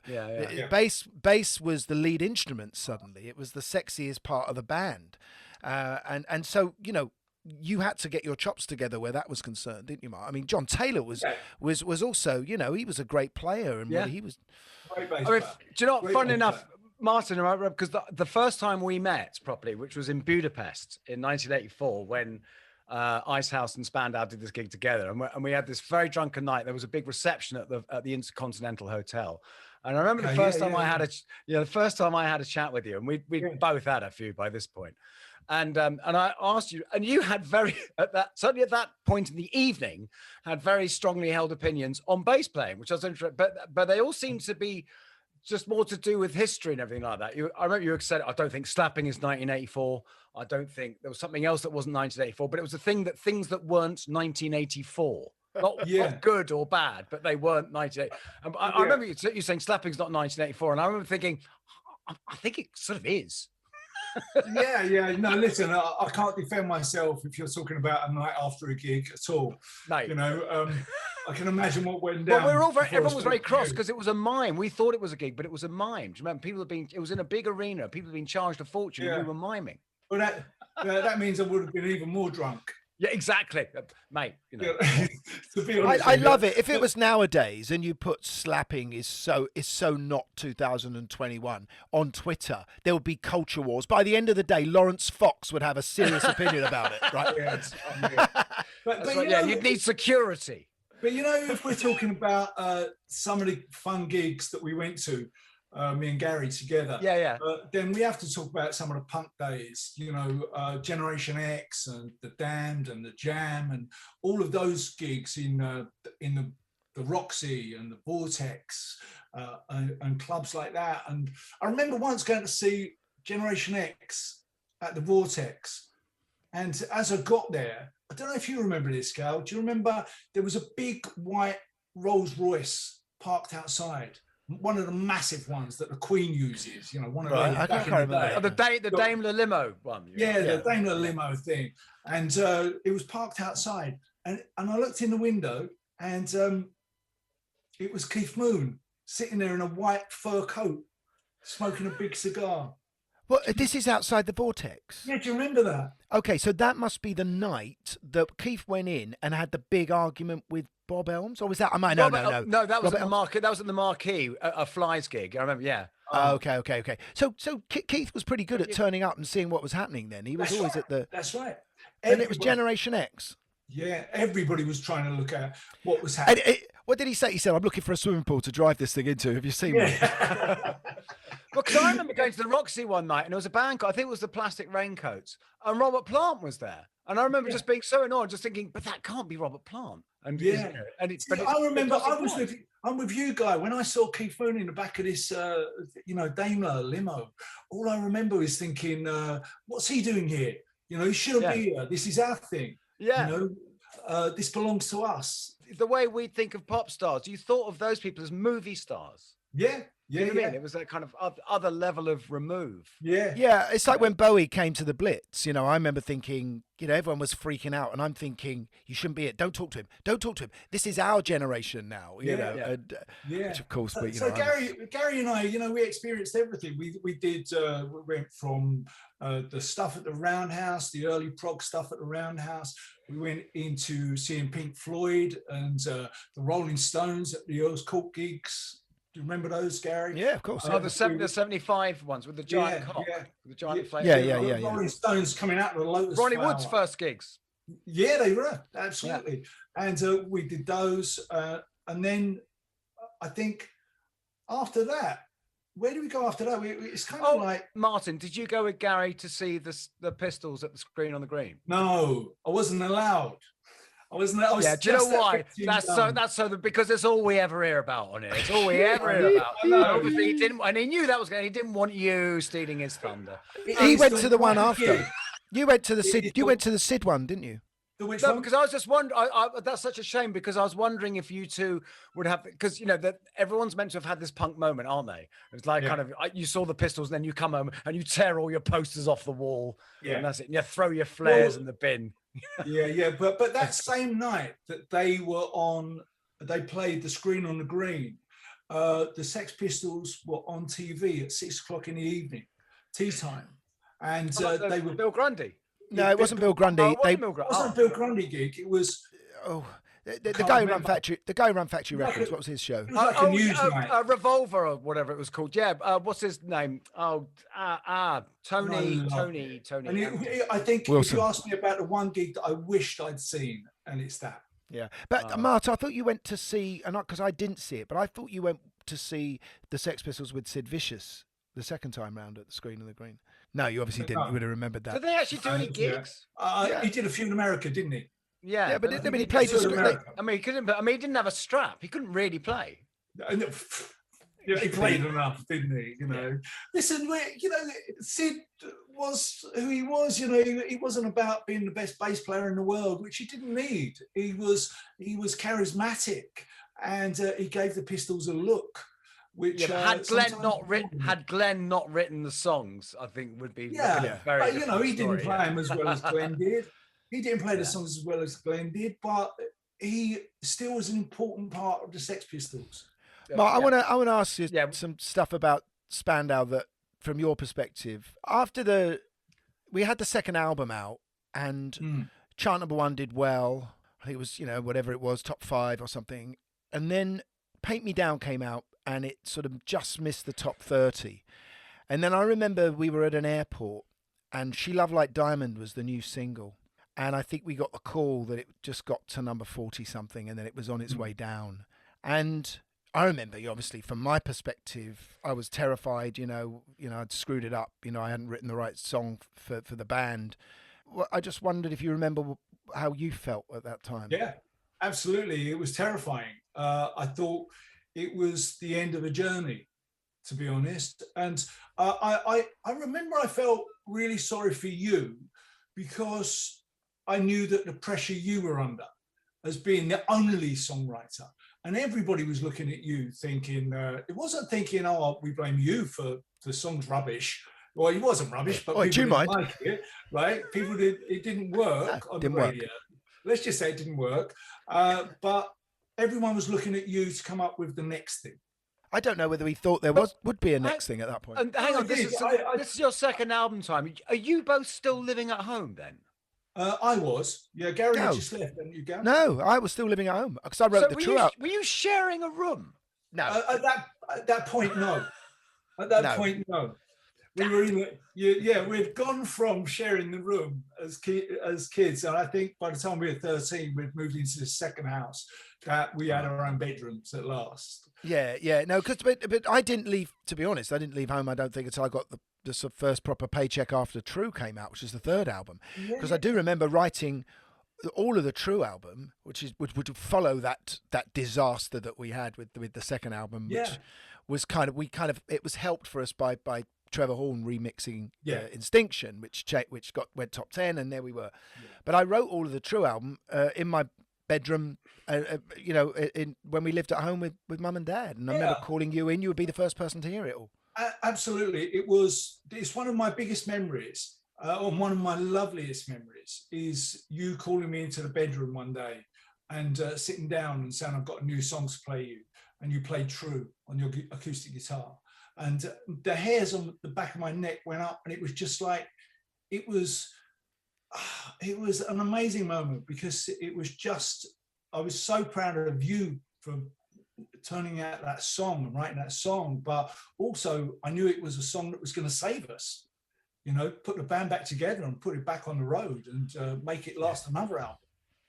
bass was the lead instrument suddenly. It was the sexiest part of the band, and so, you know, you had to get your chops together where that was concerned, didn't you, Mark? I mean, John Taylor was also, you know, he was a great player, and he was. Great bass player. Do you know, fun enough, Martin, because the first time we met properly, which was in Budapest in 1984, when Icehouse and Spandau did this gig together, and we had this very drunken night. There was a big reception at the Intercontinental Hotel, and I remember the first time I had a chat with you, and we both had a few by this point. And I asked you, and you had certainly at that point in the evening, had very strongly held opinions on bass playing, which I was interested. But they all seemed to be just more to do with history and everything like that. I remember you said, I don't think slapping is 1984. I don't think there was something else that wasn't 1984, but it was things that weren't 1984. Not good or bad, but they weren't 1984. I remember you saying slapping's not 1984, and I remember thinking, I think it sort of is. No, listen, I can't defend myself if you're talking about a night after a gig at all. No. You know, I can imagine what went down. Well, everyone was very cross because it was a mime. We thought it was a gig, but it was a mime. Do you remember? It was in a big arena. People had been charged a fortune. We were miming. Well, that means I would have been even more drunk. Yeah, exactly, mate. You know, To be honest, I love it. If it was nowadays and you put slapping is so not 2021 on Twitter, there would be culture wars. By the end of the day, Lawrence Fox would have a serious opinion about it, right? But you'd need security. But if we're talking about some of the fun gigs that we went to, me and Gary together, then we have to talk about some of the punk days, Generation X and the Damned and the Jam and all of those gigs in the Roxy and the Vortex and clubs like that. And I remember once going to see Generation X at the Vortex, and as I got there, I don't know if you remember this, Gal. Do you remember there was a big white Rolls Royce parked outside? One of the massive ones that the Queen uses, one of those. I can't remember. The Daimler limo one. The Daimler limo thing. And it was parked outside. And I looked in the window and it was Keith Moon sitting there in a white fur coat, smoking a big cigar. Well, this is outside the Vortex. Yeah, do you remember that? Okay, so that must be the night that Keith went in and had the big argument with Bob Elms, or was that? No, that was at the Marquee. That was at the Marquee, a Flies gig. I remember. Yeah. Okay. So Keith was pretty good at turning up and seeing what was happening. Then he was always at the. That's right. And it was Generation X. Yeah, everybody was trying to look at what was happening. What did he say? He said, "I'm looking for a swimming pool to drive this thing into. Have you seen one?" Well, because I remember going to the Roxy one night, and there was a band. I think it was the Plastic Raincoats, and Robert Plant was there. And I remember just being so annoyed, just thinking, "But that can't be Robert Plant." And I remember I'm with you, Guy. When I saw Keith Moon in the back of this, Daimler limo, all I remember is thinking, "What's he doing here? He shouldn't be here. This is our thing. Yeah. This belongs to us." The way we think of pop stars, you thought of those people as movie stars. Yeah. You know what I mean? It was that kind of other level of remove. Yeah. It's like when Bowie came to the Blitz. I remember thinking, everyone was freaking out, and I'm thinking, you shouldn't be it. Don't talk to him. Don't talk to him. This is our generation now. Which of course, but so Gary and I, we experienced everything. We went from the stuff at the Roundhouse, the early prog stuff at the Roundhouse. We went into seeing Pink Floyd and the Rolling Stones at the Earl's Court gigs. Do you remember those, Gary? Yeah, of course. The 75 ones with the giant cock, with the giant flame. Yeah. Rolling Stones coming out of the Lotus Ronnie Flower. Wood's first gigs. Yeah, they were, absolutely. Yeah. And we did those. And then I think after that, where do we go after that? It's kind of like... Martin, did you go with Gary to see the Pistols at the Screen on the Green? No, I wasn't allowed. I was do you know why? Because it's all we ever hear about on it. It's all we ever hear about. Obviously, he didn't, and he knew that was going. He didn't want you stealing his thunder. He went to the one after. You went to the Sid. You went to the Sid one, didn't you? No, because I was just wondering. That's such a shame, because I was wondering if you two would have, because that everyone's meant to have had this punk moment, aren't they? It's like kind of you saw the Pistols, and then you come home and you tear all your posters off the wall, and that's it. And you throw your flares in the bin. But that same night that they played the Screen on the Green, the Sex Pistols were on TV at 6:00 in the evening, tea time, and they were Bill Grundy. No, it wasn't Bill Grundy. It wasn't a Bill Grundy gig. It was. The guy who ran Factory. The guy who ran Factory Records. What was his show? It was like a news night. Revolver or whatever it was called. Yeah. What's his name? Tony. And I think Wilson. If you asked me about the one gig that I wished I'd seen, and it's that. Yeah, but Marta, I thought you went to see, and because I didn't see it, but I thought you went to see the Sex Pistols with Sid Vicious the second time round at the Screen on the Green. No, you obviously didn't. You would have remembered that. Did they actually do any gigs? He did a few in America, didn't he? Yeah, but he played the Screen. He couldn't. But he didn't have a strap. He couldn't really play. He played enough, didn't he? Listen, Sid was who he was. He wasn't about being the best bass player in the world, which he didn't need. He was charismatic, and he gave the Pistols a look. Which had Glenn not written the songs, I think would be very. But he didn't play them as well as Glenn did. He didn't play the songs as well as Glenn did, but he still was an important part of the Sex Pistols. Mark, I want to ask you some stuff about Spandau that, from your perspective, after we had the second album out, and Chart number 1 did well. I think it was, whatever it was, top 5 or something. And then Paint Me Down came out, and it sort of just missed the top 30. And then I remember we were at an airport, and She Loved Like Diamond was the new single. And I think we got the call that it just got to number 40-something, and then it was on its way down. And I remember, obviously, from my perspective, I was terrified, I'd screwed it up. I hadn't written the right song for the band. Well, I just wondered if you remember how you felt at that time. Yeah, absolutely. It was terrifying. I thought it was the end of a journey, to be honest. And I remember I felt really sorry for you, because I knew that the pressure you were under as being the only songwriter, and everybody was looking at you thinking, it wasn't thinking, oh, we blame you for the song's rubbish. Well, it wasn't rubbish, but people didn't like it, right? It didn't work on the radio. Let's just say it didn't work. But everyone was looking at you to come up with the next thing. I don't know whether we thought there would be a next thing at that point. And hang on, this is your second album time. Are you both still living at home then? I was. Yeah, Gary had just left, didn't you, Gary? No, I was still living at home because I wrote the True Out. Were you sharing a room? No. At that point, no. At that point, no. We were in we'd gone from sharing the room as kids, and I think by the time we were 13, we'd moved into the second house that we had our own bedrooms at last. Yeah, no, but I didn't leave. To be honest, I didn't leave home. I don't think until I got the first proper paycheck after True came out, which is the third album. Because I do remember writing all of the True album, which would follow that disaster that we had with the second album, which was it was helped for us by Trevor Horn remixing Instinction, which went top 10, and there we were. Yeah. But I wrote all of the True album in my bedroom, when we lived at home with Mum and Dad, and I remember calling you in. You would be the first person to hear it all. Absolutely, it's one of my biggest memories, or one of my loveliest memories, is you calling me into the bedroom one day and sitting down and saying, I've got a new song to play you, and you played True on your acoustic guitar. And the hairs on the back of my neck went up, and it was just like, it was an amazing moment, because I was so proud of you for turning out that song and writing that song, but also I knew it was a song that was going to save us, put the band back together and put it back on the road and make it last another album.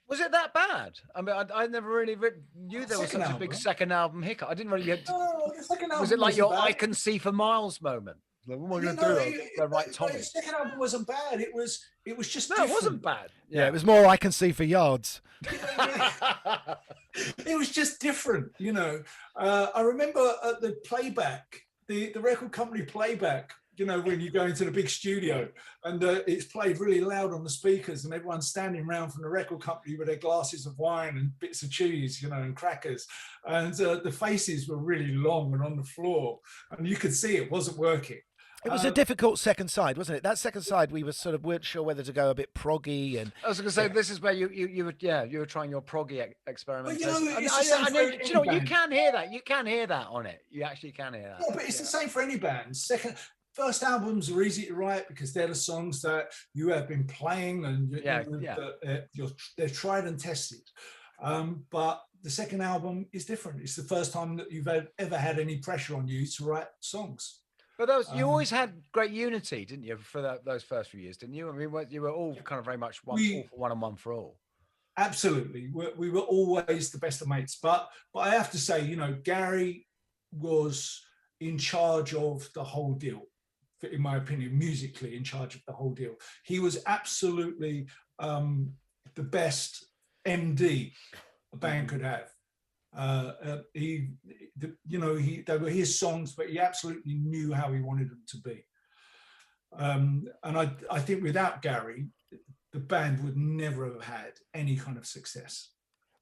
Was it that bad? I mean, I never really knew there was such a big second album hiccup. I didn't really get. The second album was it like your "I Can See for Miles" moment? Like, what am I going to do? The right Tommy. The second album wasn't bad. It was just. No, different. It wasn't bad. Yeah, it was more "I Can See for Yards." It was just different, I remember at the playback, the record company playback. When you go into the big studio and it's played really loud on the speakers, and everyone's standing around from the record company with their glasses of wine and bits of cheese, and crackers. And the faces were really long and on the floor, and you could see it wasn't working. It was a difficult second side, wasn't it? That second side, we weren't sure whether to go a bit proggy. And I was going to say, this is where you were trying your proggy experiment. Well, you can hear that. You can hear that on it. You actually can hear that. Yeah, but it's the same for any band. First albums are easy to write because they're the songs that you have been playing, and they're tried and tested. But the second album is different. It's the first time that you've ever had any pressure on you to write songs. But you always had great unity, didn't you, for those first few years, didn't you? I mean, you were all kind of very much all for one and one for all. Absolutely. We were always the best of mates. But I have to say, Gary was in charge of the whole deal. In my opinion, musically in charge of the whole deal. He was absolutely the best MD a band could have. They were his songs, but he absolutely knew how he wanted them to be. And I think without Gary, the band would never have had any kind of success.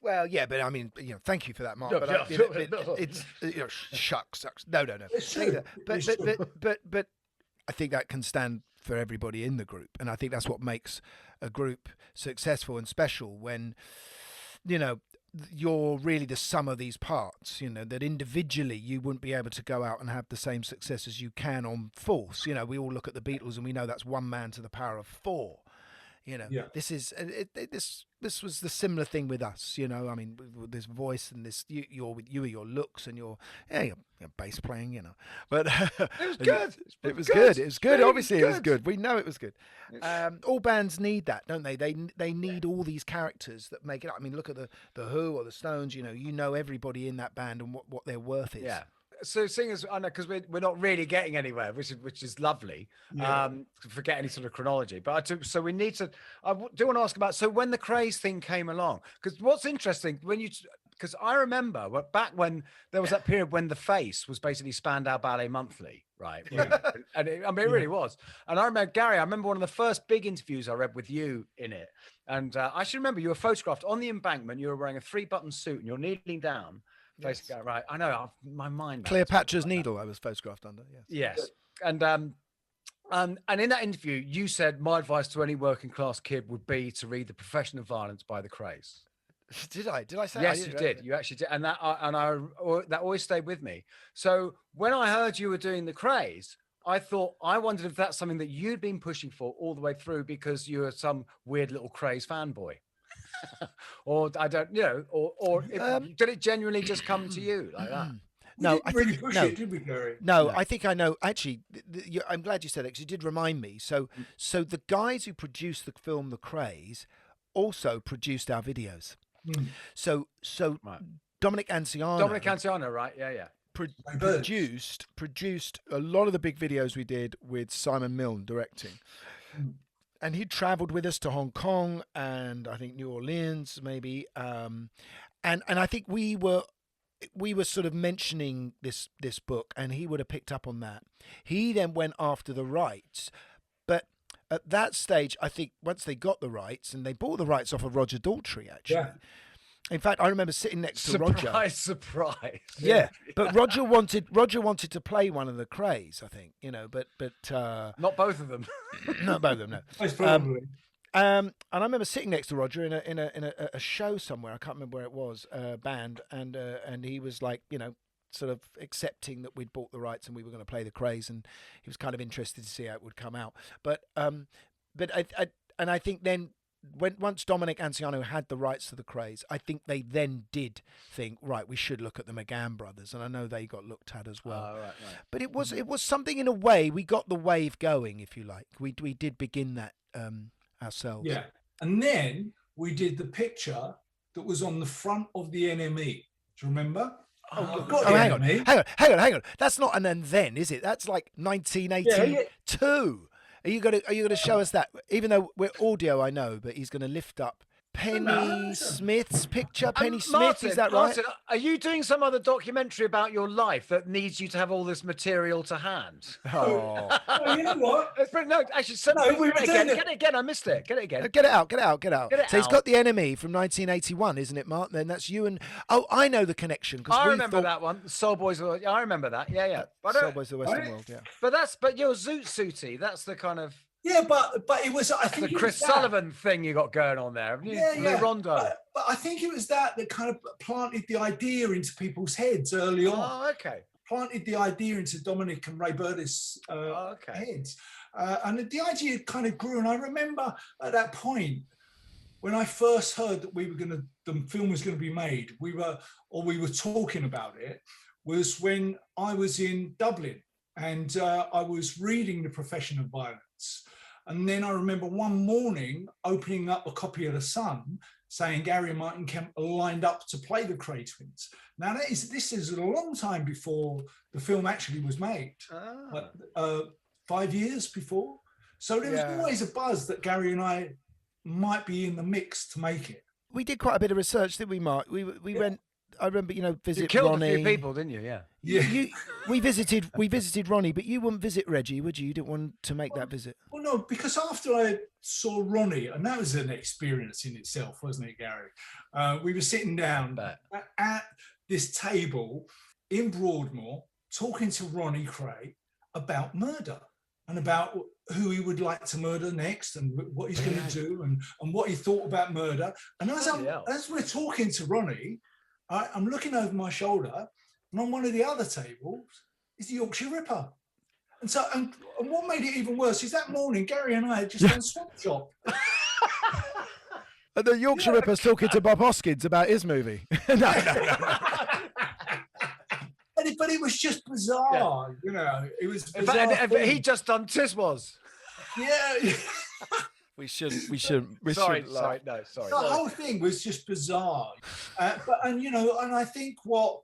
Well, yeah, but I mean, thank you for that, Mark. No, but it's shucks. No. It's true. But I think that can stand for everybody in the group, and I think that's what makes a group successful and special, when you're really the sum of these parts. That individually you wouldn't be able to go out and have the same success as you can on force. We all look at the Beatles and we know that's one man to the power of four. You know, this is this was the similar thing with us. You know, I mean, with this voice and this your looks and your bass playing. You know, but it was good. It was good. It was good. Obviously, it was good. We know it was good. All bands need that, don't they? They need all these characters that make it up. I mean, look at the Who or the Stones. You know everybody in that band and what their worth is. Yeah. So singers, I know, because we're not really getting anywhere, which is lovely. Forget any sort of chronology, but so we need to. I do want to ask about. So when the Krays thing came along, because what's interesting because I remember back when there was that period when The Face was basically Spandau Ballet Monthly, right? Yeah. And it really was. And I remember, Gary, I remember one of the first big interviews I read with you in it. And I should remember you were photographed on the embankment. You were wearing a 3-button suit and you're kneeling down. Basically, yes. Right. I know. My mind. Cleopatra's Needle. I was photographed under. Yes. And in that interview, you said my advice to any working class kid would be to read The Profession of Violence by the Krays. Did I say? Yes, you did. You actually did, and that always stayed with me. So when I heard you were doing the Krays, I wondered if that's something that you'd been pushing for all the way through because you were some weird little Krays fanboy. Or I don't, did it genuinely just come to you like that? No, I really push it, did we, Gary? No, I think I know. Actually, I'm glad you said it because you did remind me. So the guys who produced the film The Krays also produced our videos. So right. Dominic Anciano, right? Yeah. Produced a lot of the big videos we did with Simon Milne directing. And he traveled with us to Hong Kong and I think New Orleans, maybe. And I think we were sort of mentioning this book, and he would have picked up on that. He then went after the rights, but at that stage, I think once they got the rights, and they bought the rights off of Roger Daltrey, actually. Yeah. In fact, I remember sitting next to Roger. Surprise. Yeah, but Roger wanted to play one of the Krays, I think, but not both of them. Not both of them, no. Most probably. And I remember sitting next to Roger in a show somewhere. I can't remember where it was, band, and he was like, sort of accepting that we'd bought the rights and we were going to play the Krays, and he was kind of interested to see how it would come out. But I think then. Once Dominic Anciano had the rights to the Krays, I think they then did think, right, we should look at the McGann brothers, and I know they got looked at as well. Right. But it was something in a way. We got the wave going, if you like. We did begin that ourselves. Yeah, and then we did the picture that was on the front of the NME. Do you remember? Hang on. That's not an and then, is it? That's like 1982. Yeah. Are you gonna show us that? Even though we're audio, I know, but he's gonna lift up Penny Smith's picture. Penny Smith, Martin, is that right? Martin, are you doing some other documentary about your life that needs you to have all this material to hand? Oh, you know what? No, actually, get it again. I missed it. Get it again. Get it out. He's got the NME from 1981, isn't it, Martin? Then that's you and I know the connection. I remember that one. Soul Boys. I remember that. Yeah. Soul Boys of the Western World. Yeah. But you're Zoot Suity. That's the kind of. Yeah, but it was. I think the Chris Sullivan thing you got going on there. Yeah. Rondo. But I think it was that kind of planted the idea into people's heads early on. Oh, okay. Planted the idea into Dominic and Ray Burtis' heads, and the idea kind of grew. And I remember at that point when I first heard that the film was going to be made. We were talking about it. Was when I was in Dublin and I was reading The Profession of Violence. And then I remember one morning opening up a copy of The Sun saying Gary and Martin Kemp are lined up to play the Kray twins. Now this is a long time before the film actually was made, 5 years before. So there was always a buzz that Gary and I might be in the mix to make it. We did quite a bit of research, didn't we, Mark? We went. I remember, visit you killed Ronnie. a few people, didn't you? Yeah. We visited Ronnie, but you wouldn't visit Reggie, would you? You didn't want to make that visit. Well, no, because after I saw Ronnie, and that was an experience in itself, wasn't it, Gary? We were sitting down at this table in Broadmoor, talking to Ronnie Kray about murder and about who he would like to murder next, and what he's going to do, and what he thought about murder. And as we're talking to Ronnie. I'm looking over my shoulder, and on one of the other tables is the Yorkshire Ripper. And what made it even worse is that morning, Gary and I had just done Swap Shop. And the Yorkshire Ripper's talking to Bob Hoskins about his movie. No. But it was just bizarre, you know. It was bizarre. In fact, he just done Tiswas. Yeah. We should. Sorry. The whole thing was just bizarre. And I think what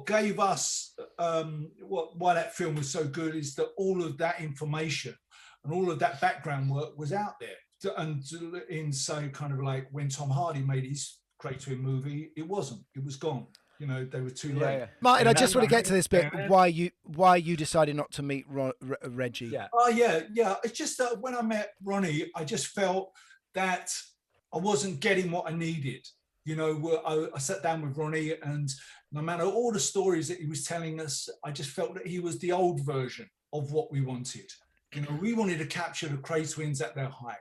gave us why that film was so good is that all of that information and all of that background work was out there. And in so kind of like when Tom Hardy made his Great Twin movie, it wasn't. It was gone. You know, they were too late. Yeah. Martin, I just want to get to this bit. Why you decided not to meet Reggie? Yeah. Oh yeah. It's just that when I met Ronnie, I just felt that I wasn't getting what I needed. You know, I sat down with Ronnie, and no matter all the stories that he was telling us, I just felt that he was the old version of what we wanted. You know, we wanted to capture the Krays twins at their height.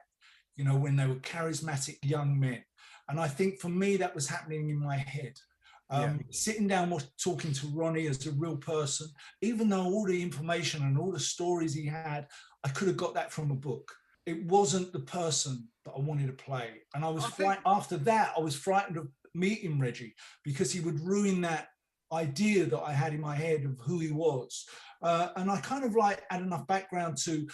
You know, when they were charismatic young men, and I think for me that was happening in my head. Sitting down talking to Ronnie as a real person, even though all the information and all the stories he had, I could have got that from a book. It wasn't the person that I wanted to play. And I was after that, I was frightened of meeting Reggie because he would ruin that idea that I had in my head of who he was. And I kind of like had enough background to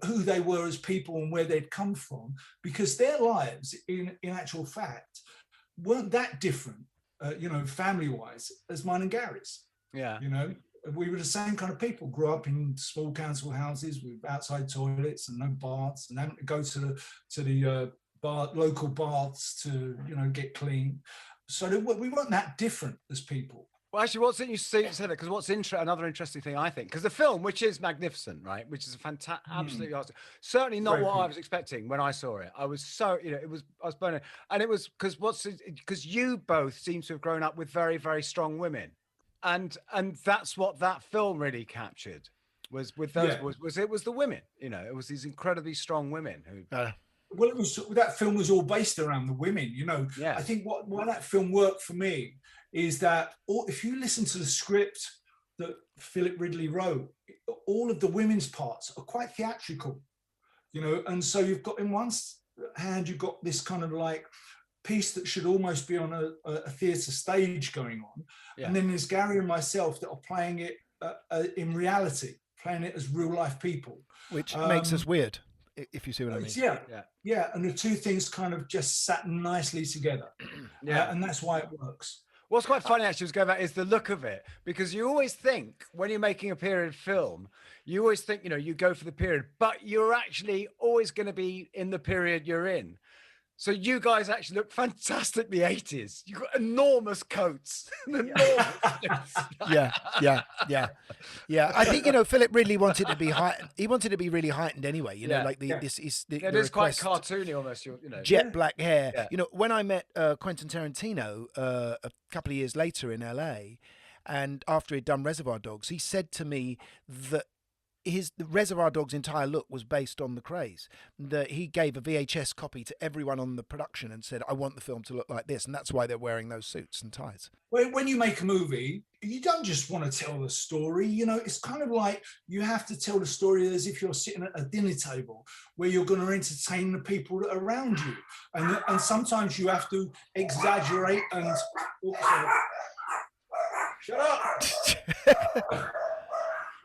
who they were as people and where they'd come from, because their lives in actual fact weren't that different. You know, family-wise, as mine and Gary's. Yeah. You know, we were the same kind of people. Grew up in small council houses with outside toilets and no baths, and having to go to the local baths to, you know, get clean. So we weren't that different as people. Well, actually, what's it you said it? Because what's another interesting thing, I think, because the film, which is magnificent, right, which is a fantastic, absolutely awesome, certainly not what I was expecting when I saw it. I was so, you know, I was burning, and it was because you both seem to have grown up with very, very strong women, and that's what that film really captured was with those it was the women, you know, it was these incredibly strong women who. Well, that film was all based around the women, you know. Yeah. I think why that film worked for me is that if you listen to the script that Philip Ridley wrote, all of the women's parts are quite theatrical, you know, and so you've got in one hand, you've got this kind of like piece that should almost be on a theatre stage going on, and then there's Gary and myself that are playing it in reality, playing it as real life people. Which makes us weird, if you see what I mean. Yeah, and the two things kind of just sat nicely together, and that's why it works. What's quite funny actually is the look of it, because you always think when you're making a period film, you always think, you know, you go for the period, but you're actually always going to be in the period you're in. So you guys actually look fantastically 80s. You've got enormous coats. Yeah. I think, you know, Philip Ridley wanted to be he wanted to be really heightened anyway. You know, like this is the it is quite cartoony almost. You know, jet black hair. Yeah. You know, when I met Quentin Tarantino a couple of years later in LA, and after he'd done Reservoir Dogs, he said to me that the Reservoir Dogs' entire look was based on the Krays. That he gave a VHS copy to everyone on the production and said, "I want the film to look like this," and that's why they're wearing those suits and ties. When you make a movie, you don't just want to tell the story. You know, it's kind of like you have to tell the story as if you're sitting at a dinner table where you're going to entertain the people that are around you, and sometimes you have to exaggerate and. Shut up!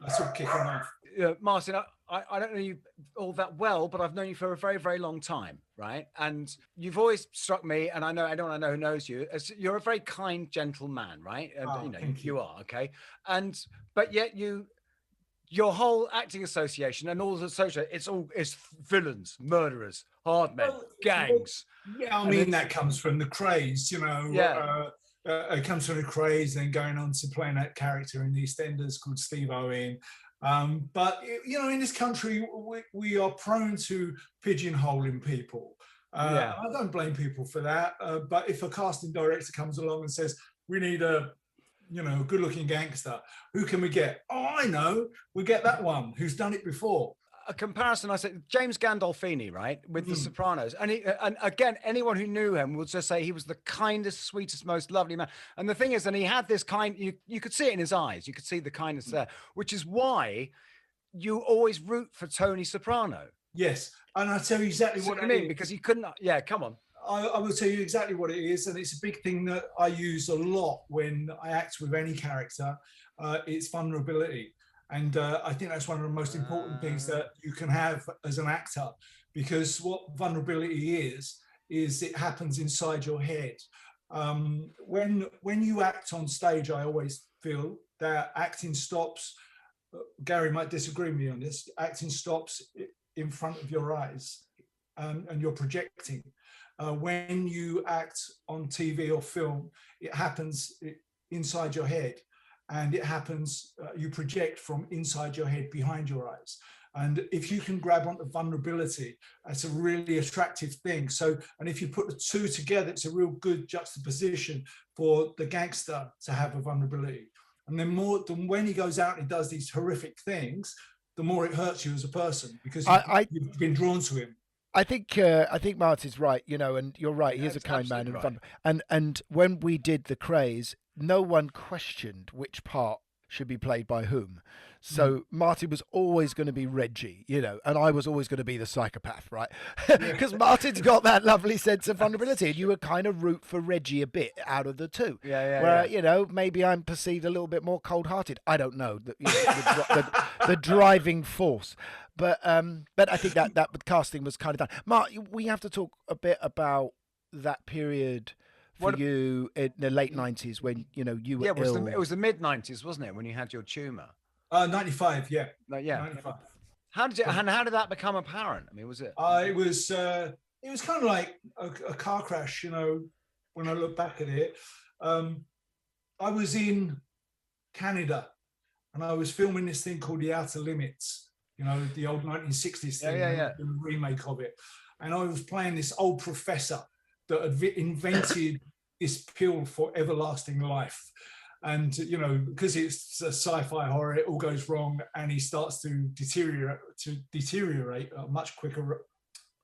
That's all kicking off. Martin, I don't know you all that well, but I've known you for a very, very long time, right? And you've always struck me, and I know anyone I know who knows you, as you're a very kind, gentle man, right? You know, you are, okay? But yet your whole acting association and all the social, it's villains, murderers, hard men, gangs. Yeah, I mean, that comes from the Krays, you know. Yeah. It comes from the Krays, then going on to playing that character in the EastEnders called Steve Owen. But, you know, in this country, we are prone to pigeonholing people. I don't blame people for that. But if a casting director comes along and says, we need a good-looking gangster, who can we get? Oh, I know. We get that one who's done it before. A comparison, I said, James Gandolfini, right, with The Sopranos. And again, anyone who knew him would just say he was the kindest, sweetest, most lovely man. And the thing is, and he had this you could see it in his eyes. You could see the kindness there, which is why you always root for Tony Soprano. Yes. And I'll tell you exactly what I mean, because he couldn't, come on. I will tell you exactly what it is, and it's a big thing that I use a lot when I act with any character. It's vulnerability, and I think that's one of the most important things that you can have as an actor, because what vulnerability is it happens inside your head. When you act on stage, I always feel that acting stops. Gary might disagree with me on this. Acting stops in front of your eyes, and you're projecting. When you act on TV or film, it happens inside your head, and it happens, you project from inside your head behind your eyes. And if you can grab onto vulnerability, that's a really attractive thing. So, and if you put the two together, it's a real good juxtaposition for the gangster to have a vulnerability. And then when he goes out and does these horrific things, the more it hurts you as a person, because you've been drawn to him. I think Martin's right, and you're right. He is a kind man and fun. And when we did the Krays, no one questioned which part should be played by whom. So Martin was always going to be Reggie, and I was always going to be the psychopath, right? Because Martin's got that lovely sense of vulnerability, and you would kind of root for Reggie a bit out of the two. Where maybe I'm perceived a little bit more cold-hearted. I don't know, the driving force. But I think that casting was kind of done. Mark, we have to talk a bit about that period for you in the late 90s when you were ill. It was the mid 90s, wasn't it, when you had your tumor? 95, yeah. 95. How did that become apparent? I mean, was it? It was kind of like a car crash, when I look back at it. I was in Canada, and I was filming this thing called The Outer Limits, the old 1960s thing, the remake of it. And I was playing this old professor that had invented this pill for everlasting life. And, because it's a sci-fi horror, it all goes wrong, and he starts to deteriorate at a much quicker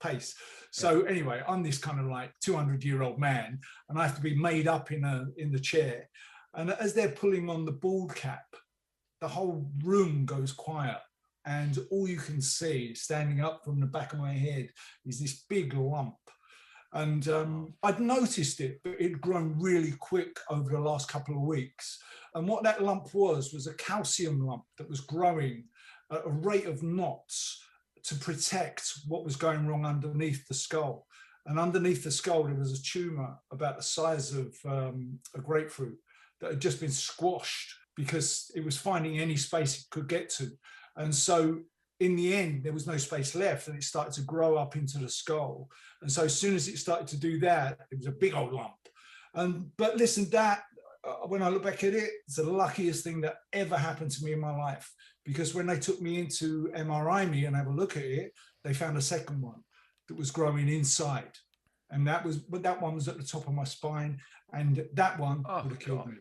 pace. So anyway, I'm this kind of like 200-year-old man, and I have to be made up in the chair. And as they're pulling on the bald cap, the whole room goes quiet. And all you can see standing up from the back of my head is this big lump. And I'd noticed it, but it'd grown really quick over the last couple of weeks. And what that lump was a calcium lump that was growing at a rate of knots to protect what was going wrong underneath the skull. And underneath the skull, there was a tumor about the size of a grapefruit that had just been squashed because it was finding any space it could get to. And so in the end, there was no space left, and it started to grow up into the skull. And so as soon as it started to do that, it was a big old lump. But listen, when I look back at it, it's the luckiest thing that ever happened to me in my life, because when they took me in to MRI me and have a look at it, they found a second one that was growing inside. And that one was at the top of my spine, and that one would have killed me.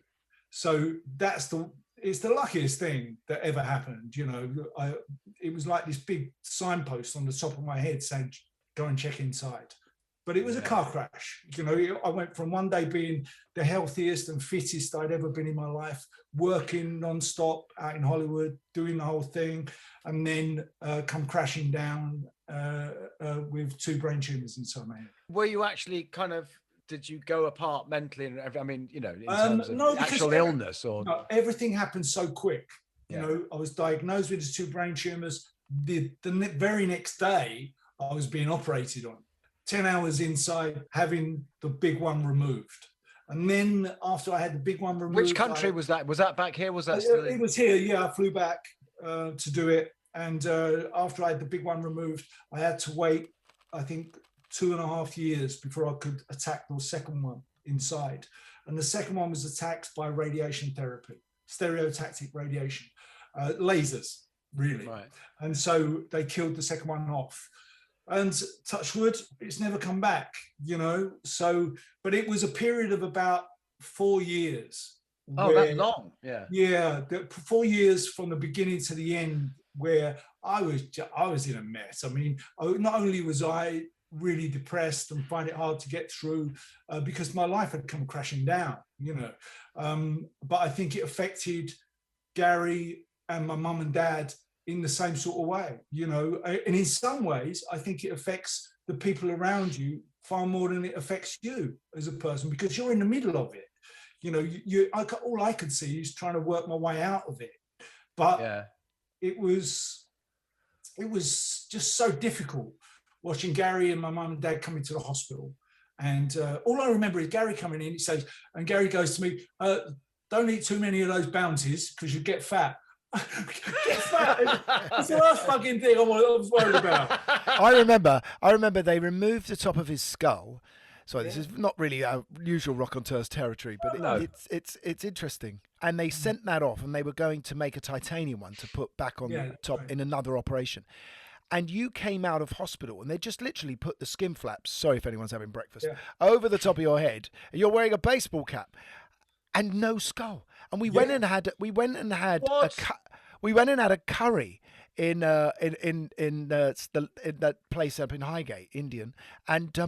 So it's the luckiest thing that ever happened. It was like this big signpost on the top of my head saying, go and check inside. But it was a car crash. I went from one day being the healthiest and fittest I'd ever been in my life, working non-stop out in Hollywood, doing the whole thing, and then come crashing down with 2 brain tumors inside my head. Were you actually did you go apart mentally? In terms of actual illness, or no, everything happened so quick. I was diagnosed with the 2 brain tumors. The very next day, I was being operated on. 10 hours inside, having the big one removed. And then after I had the big one removed... Which country was that? Was that back here? Was that still... It was here, yeah. I flew back to do it. And after I had the big one removed, I had to wait, I think, 2.5 years before I could attack the second one inside. And the second one was attacked by radiation therapy, stereotactic radiation, lasers, really. Right. And so they killed the second one off. And touch wood, it's never come back, So, but it was a period of about 4 years. That long? Yeah. Yeah, 4 years from the beginning to the end, where I was in a mess. I mean, not only was I really depressed and find it hard to get through because my life had come crashing down, but I think it affected Gary and my mum and dad in the same sort of way, and in some ways I think it affects the people around you far more than it affects you as a person, because you're in the middle of it. You know, all I could see is trying to work my way out of it. But it was just so difficult watching Gary and my mum and dad come into the hospital. And all I remember is Gary coming in, and Gary goes to me, don't eat too many of those bounties because you get fat. Get fat. It's the last fucking thing I was worried about. I remember they removed the top of his skull. Sorry, this is not really our usual Rockonteurs territory, but it's interesting. And they sent that off, and they were going to make a titanium one to put back on the top in another operation. And you came out of hospital, and they just literally put the skin flaps, sorry if anyone's having breakfast, over the top of your head, and you're wearing a baseball cap and no skull. And we went and had a curry in that place up in Highgate, Indian, and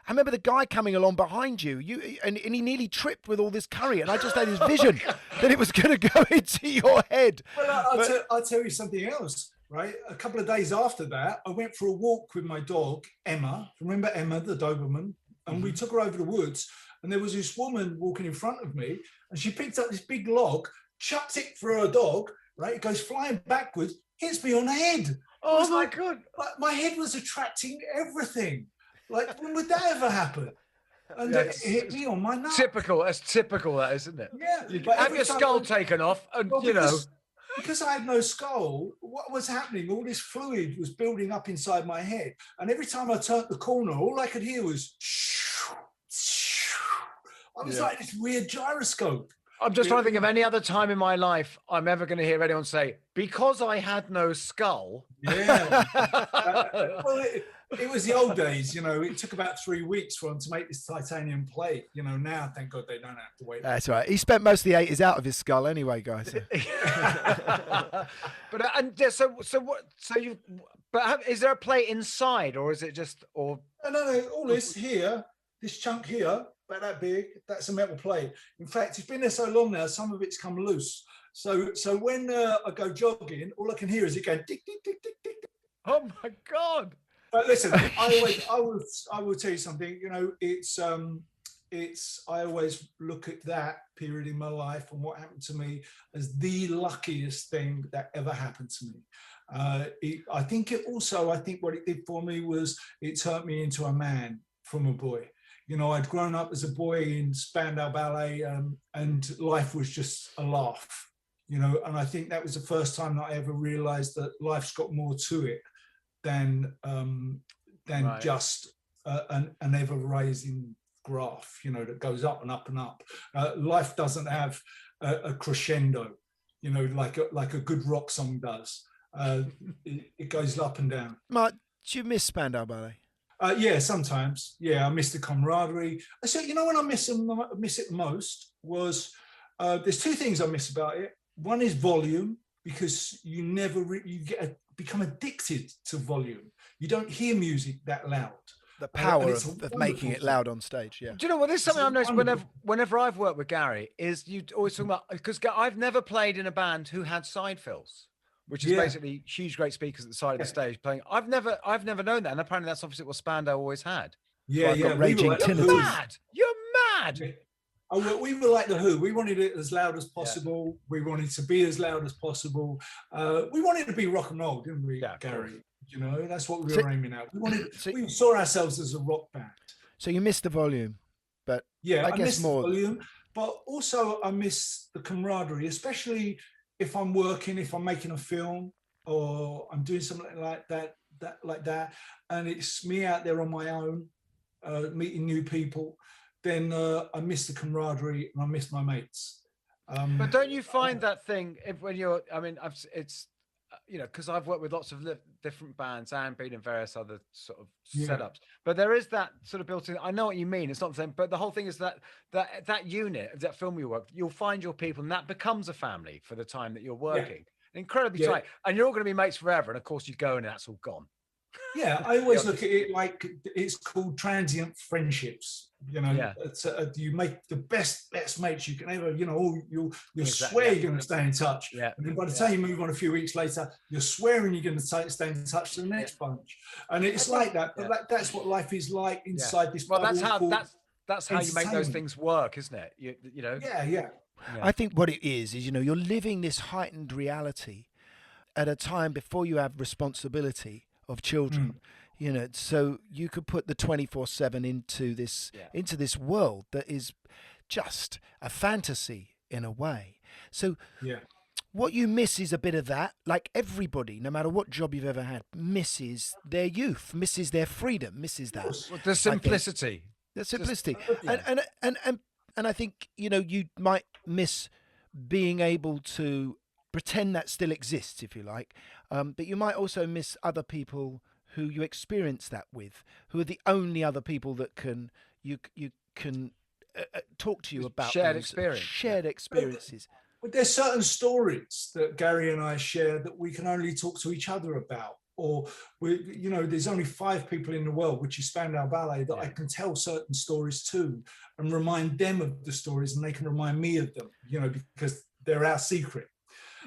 I remember the guy coming along behind you, and he nearly tripped with all this curry, and I just had this vision that it was going to go into your head. Well, I'll tell you something else, right? A couple of days after that, I went for a walk with my dog, Emma. Remember Emma, the Doberman? And we took her over the woods, and there was this woman walking in front of me, and she picked up this big log, chucked it for her dog, right? It goes flying backwards, hits me on the head. Oh my God. My head was attracting everything. Like, when would that ever happen? And it hit me on my nose. Typical. That's typical, that, isn't it? Yeah. You have your skull taken off, and because I had no skull, what was happening? All this fluid was building up inside my head, and every time I turned the corner, all I could hear was. I was like this weird gyroscope. I'm just trying to think of any other time in my life I'm ever going to hear anyone say, because I had no skull. Yeah. Well, it was the old days, you know. It took about 3 weeks for them to make this titanium plate. You know, now, thank God, they don't have to wait. That's right. He spent most of the 80s out of his skull anyway, guys. But is there a plate inside, or is it just, or? No, all this here, this chunk here, about that big, that's a metal plate. In fact, it's been there so long now, some of it's come loose. So when I go jogging, all I can hear is it going tick, tick, tick, tick, tick. Oh my God. But listen, I will tell you something, you know, I always look at that period in my life and what happened to me as the luckiest thing that ever happened to me. I think what it did for me was it turned me into a man from a boy. You know, I'd grown up as a boy in Spandau Ballet, and life was just a laugh, you know, and I think that was the first time that I ever realized that life's got more to it than just an ever-rising graph, you know, that goes up and up and up. Life doesn't have a crescendo, you know, like a good rock song does. It goes up and down. Mark, do you miss Spandau Ballet? Yeah, sometimes. Yeah, I miss the camaraderie. So, you know, when I miss it the most was there's two things I miss about it. One is volume, because you never become addicted to volume. You don't hear music that loud. The power of making it loud on stage. Yeah. Do you know what? There's something I've noticed whenever I've worked with Gary is you always talk about, because I've never played in a band who had side fills, which is basically huge, great speakers at the side of the stage playing. I've never known that, and apparently that's obviously what Spandau always had. Yeah, Got raging tinnitus. You're mad. Yeah. Oh, we were like the Who. We wanted it as loud as possible. We wanted to be as loud as possible. We wanted to be rock and roll, didn't we, Gary? You know, that's what we were aiming at. We saw ourselves as a rock band. So you missed the volume, but I guess miss more the volume, but also I miss the camaraderie, especially if I'm working, if I'm making a film, or I'm doing something like that, and it's me out there on my own, meeting new people. Then I miss the camaraderie and I miss my mates. But don't you find that thing when you're? I mean, it's you know, because I've worked with lots of different bands and been in various other sort of setups. But there is that sort of built-in. I know what you mean. It's not the same. But the whole thing is that unit, that film you work, you'll find your people, and that becomes a family for the time that you're working. Incredibly tight, and you're all going to be mates forever. And of course, you go and that's all gone. Yeah, I always look at it like it's called transient friendships. You know, you make the best mates you can ever. You know, you'll swear you're going to stay in touch, and then by the time you move on a few weeks later, you're swearing you're going to stay in touch to the next bunch, and it's like that. But that's what life is like inside this. Well, that's how you make those things work, isn't it? You know. Yeah. I think what it is you know, you're living this heightened reality at a time before you have responsibility of children, you know, so you could put the 24/7 into this world that is just a fantasy in a way. So what you miss is a bit of that. Like everybody, no matter what job you've ever had, misses their youth, misses their freedom, misses that. The simplicity. The simplicity. And I think, you know, you might miss being able to pretend that still exists, if you like. But you might also miss other people who you experience that with, who are the only other people that you can talk to you about shared experiences. But there's certain stories that Gary and I share that we can only talk to each other about. Or you know, there's only 5 people in the world, which is Spandau Ballet, that I can tell certain stories to and remind them of the stories, and they can remind me of them. You know, because they're our secret.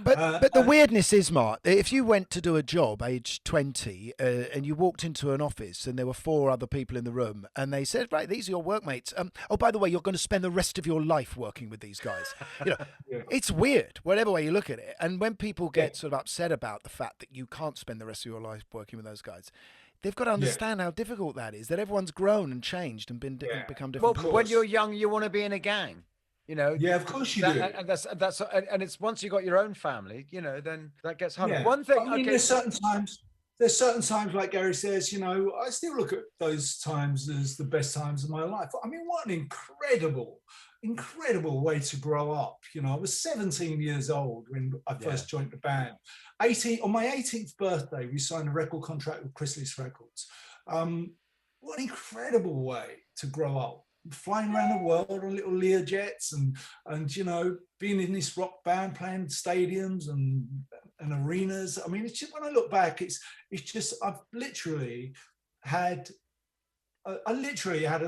But the weirdness is, Mark, if you went to do a job age 20 and you walked into an office and there were 4 other people in the room and they said, right, these are your workmates. Oh, by the way, you're going to spend the rest of your life working with these guys. You know, it's weird, whatever way you look at it. And when people get sort of upset about the fact that you can't spend the rest of your life working with those guys, they've got to understand how difficult that is, that everyone's grown and changed and become different. Well, when you're young, you want to be in a gang. You know, of course you do, and it's once you got your own family, you know, then that gets hard. Yeah. One thing, I mean, there's certain times, like Gary says, you know, I still look at those times as the best times of my life. I mean, what an incredible way to grow up. You know, I was 17 years old when I first joined the band. On my 18th birthday, we signed a record contract with Chrysalis Records. What an incredible way to grow up. Flying around the world on little Learjets and you know, being in this rock band, playing stadiums and arenas. I mean, it's just, when I look back, it's just, I've literally had a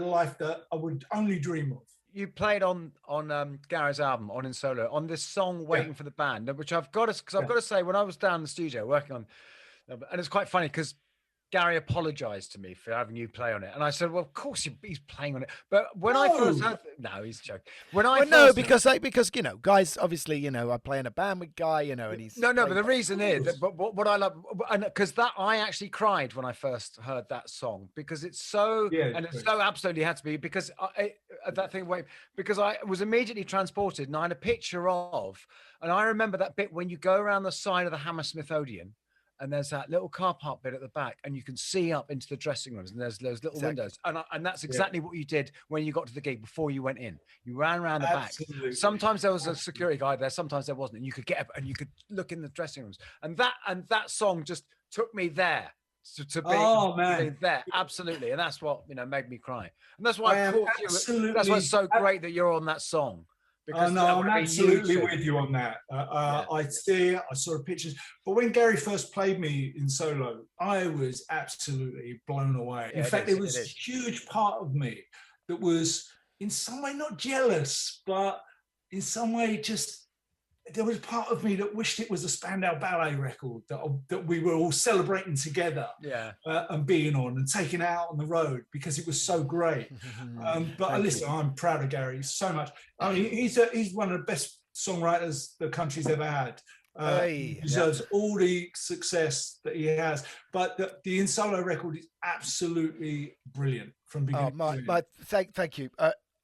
life that I would only dream of. You played on Gary's album, on In Solo, on this song "Waiting for the Band," which I've got to say, when I was down in the studio working on, and it's quite funny because Gary apologized to me for having you play on it, and I said, "Well, of course he's playing on it." But when I first heard, no, he's joking. Because you know, guys, obviously, you know, I play in a band with Guy, you know, and he's but the reason is, but what I love, and because that I actually cried when I first heard that song because it's so, and it so absolutely had to be because that thing, because I was immediately transported, and I had a picture of, and I remember that bit when you go around the side of the Hammersmith Odeon. And there's that little car park bit at the back, and you can see up into the dressing rooms, and there's those little windows. And that's exactly what you did when you got to the gig before you went in. You ran around the back. Sometimes there was a security guy there, sometimes there wasn't, and you could get up and you could look in the dressing rooms. And that song just took me there. To be there, absolutely, and that's what, you know, made me cry, and that's why I called you. That's why it's so great that you're on that song. I'm absolutely with you on that. I saw pictures, but when Gary first played me in solo, I was absolutely blown away. In fact, there was a huge part of me that was in some way not jealous, but in some way just, there was part of me that wished it was a Spandau Ballet record that we were all celebrating together, and being on and taking it out on the road because it was so great. But listen, I'm proud of Gary so much. I mean, he's one of the best songwriters the country's ever had. He deserves all the success that he has. But the In Solo record is absolutely brilliant from beginning to end. Thank you.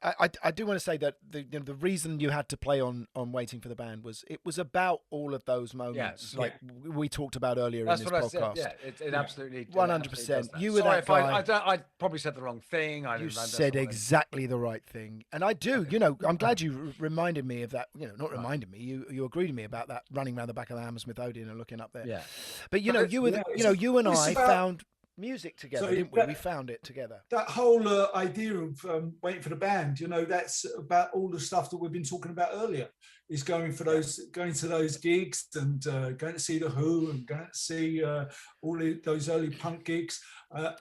I do want to say that the reason you had to play on Waiting for the Band was it was about all of those moments, we talked about earlier in this podcast. It absolutely 100%. You were Sorry that guy. I probably said the wrong thing. You said exactly the right thing, and I do. You know, I'm glad you reminded me of that. You know, not reminded me. You agreed with me about that running around the back of the Hammersmith Odeon and looking up there. Yeah. But you know, you and I found music together, So didn't we? We found it together. That whole idea of waiting for the band, that's about all the stuff that we've been talking about earlier. Is going to those gigs and going to see the Who and going to see those early punk gigs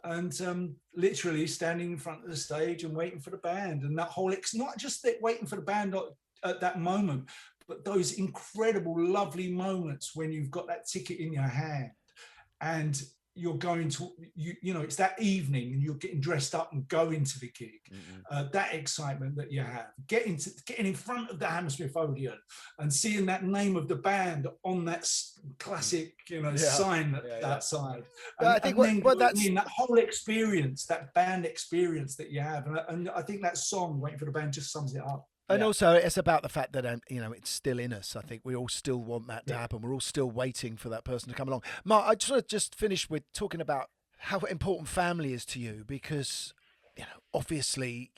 and literally standing in front of the stage and waiting for the band, and that whole not just that waiting for the band at that moment, but those incredible, lovely moments when you've got that ticket in your hand and you're going to, it's that evening and you're getting dressed up and going to the gig. That excitement that you have, getting in front of the Hammersmith Odeon and seeing that name of the band on that classic, sign outside. I think that whole experience, that band experience that you have, and I think that song "Waiting for the Band" just sums it up. And also, it's about the fact that it's still in us. I think we all still want that to happen. We're all still waiting for that person to come along. Mark, I just want to just finish with talking about how important family is to you, because obviously,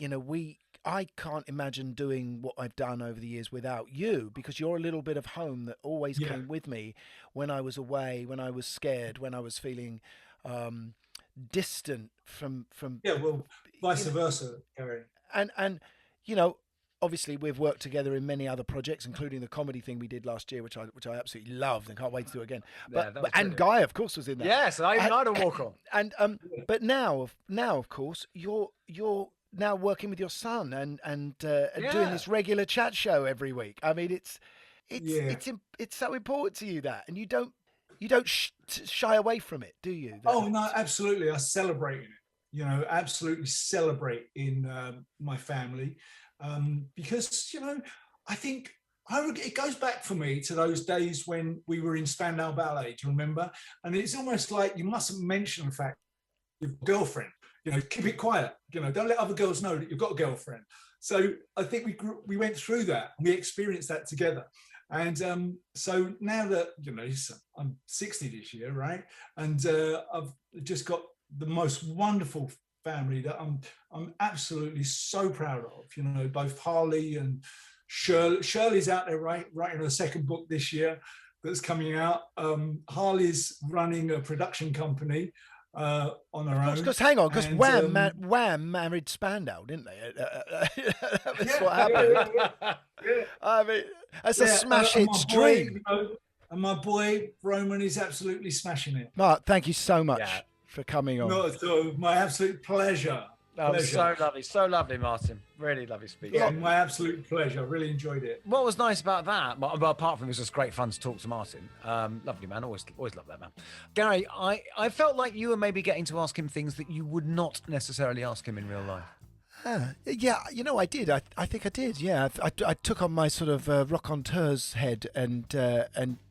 I can't imagine doing what I've done over the years without you, because you're a little bit of home that always came with me when I was away, when I was scared, when I was feeling distant from. Yeah, well, vice versa, Gary. And obviously, we've worked together in many other projects, including the comedy thing we did last year, which I absolutely loved and can't wait to do again. And Guy, of course, was in that. Yes, I had a walk on. And but now, of course, you're now working with your son and doing this regular chat show every week. I mean, it's so important to you that, and you don't shy away from it, do you? Oh no, absolutely. I celebrate it. Absolutely celebrate in my family. Because, I think it goes back for me to those days when we were in Spandau Ballet, do you remember? And it's almost like you mustn't mention the fact you've got a girlfriend, keep it quiet, don't let other girls know that you've got a girlfriend. So I think we went through that and we experienced that together. And so now that, I'm 60 this year, right? And I've just got the most wonderful family that I'm absolutely so proud of. Both Harley and Shirley's out there writing a second book this year that's coming out. Harley's running a production company on her own. Because hang on, because Wham married Spandau, didn't they? That's what happened. Yeah. I mean, that's a smash hits dream. And my boy Roman is absolutely smashing it. Mark, thank you so much for coming on. Not at all. My absolute pleasure. So lovely, Martin. Really lovely speech. Yeah, my absolute pleasure. Really enjoyed it. What was nice about that, well, apart from it was just great fun to talk to Martin. Lovely man, always love that man. Gary, I felt like you were maybe getting to ask him things that you would not necessarily ask him in real life. Yeah, I did. I think I did. Yeah, I took on my sort of Rockonteurs head and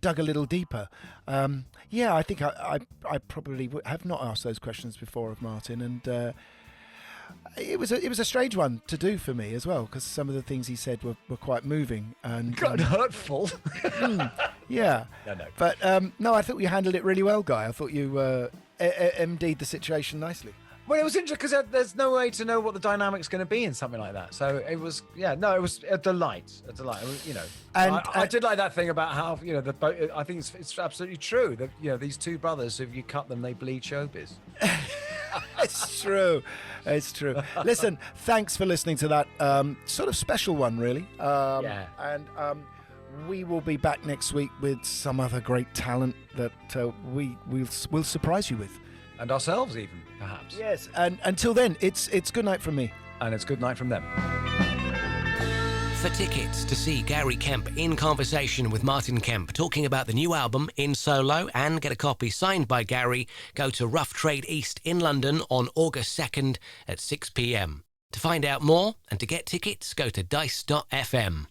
dug a little deeper. I think I probably have not asked those questions before of Martin, and it was a strange one to do for me as well, because some of the things he said were quite moving and quite hurtful. Yeah. No. But no, I thought you handled it really well, Guy. I thought you MD'd the situation nicely. Well, it was interesting because there's no way to know what the dynamic's going to be in something like that. So it was, it was a delight. And I did like that thing about how, I think it's absolutely true that, these two brothers, if you cut them, they bleed showbiz. It's true. Listen, thanks for listening to that sort of special one, really. And we will be back next week with some other great talent that we'll surprise you with. And ourselves even, perhaps. Yes, and until then, it's good night from me. And it's good night from them. For tickets to see Gary Kemp in conversation with Martin Kemp talking about the new album In Solo and get a copy signed by Gary, go to Rough Trade East in London on August 2nd at 6 p.m. To find out more and to get tickets, go to dice.fm.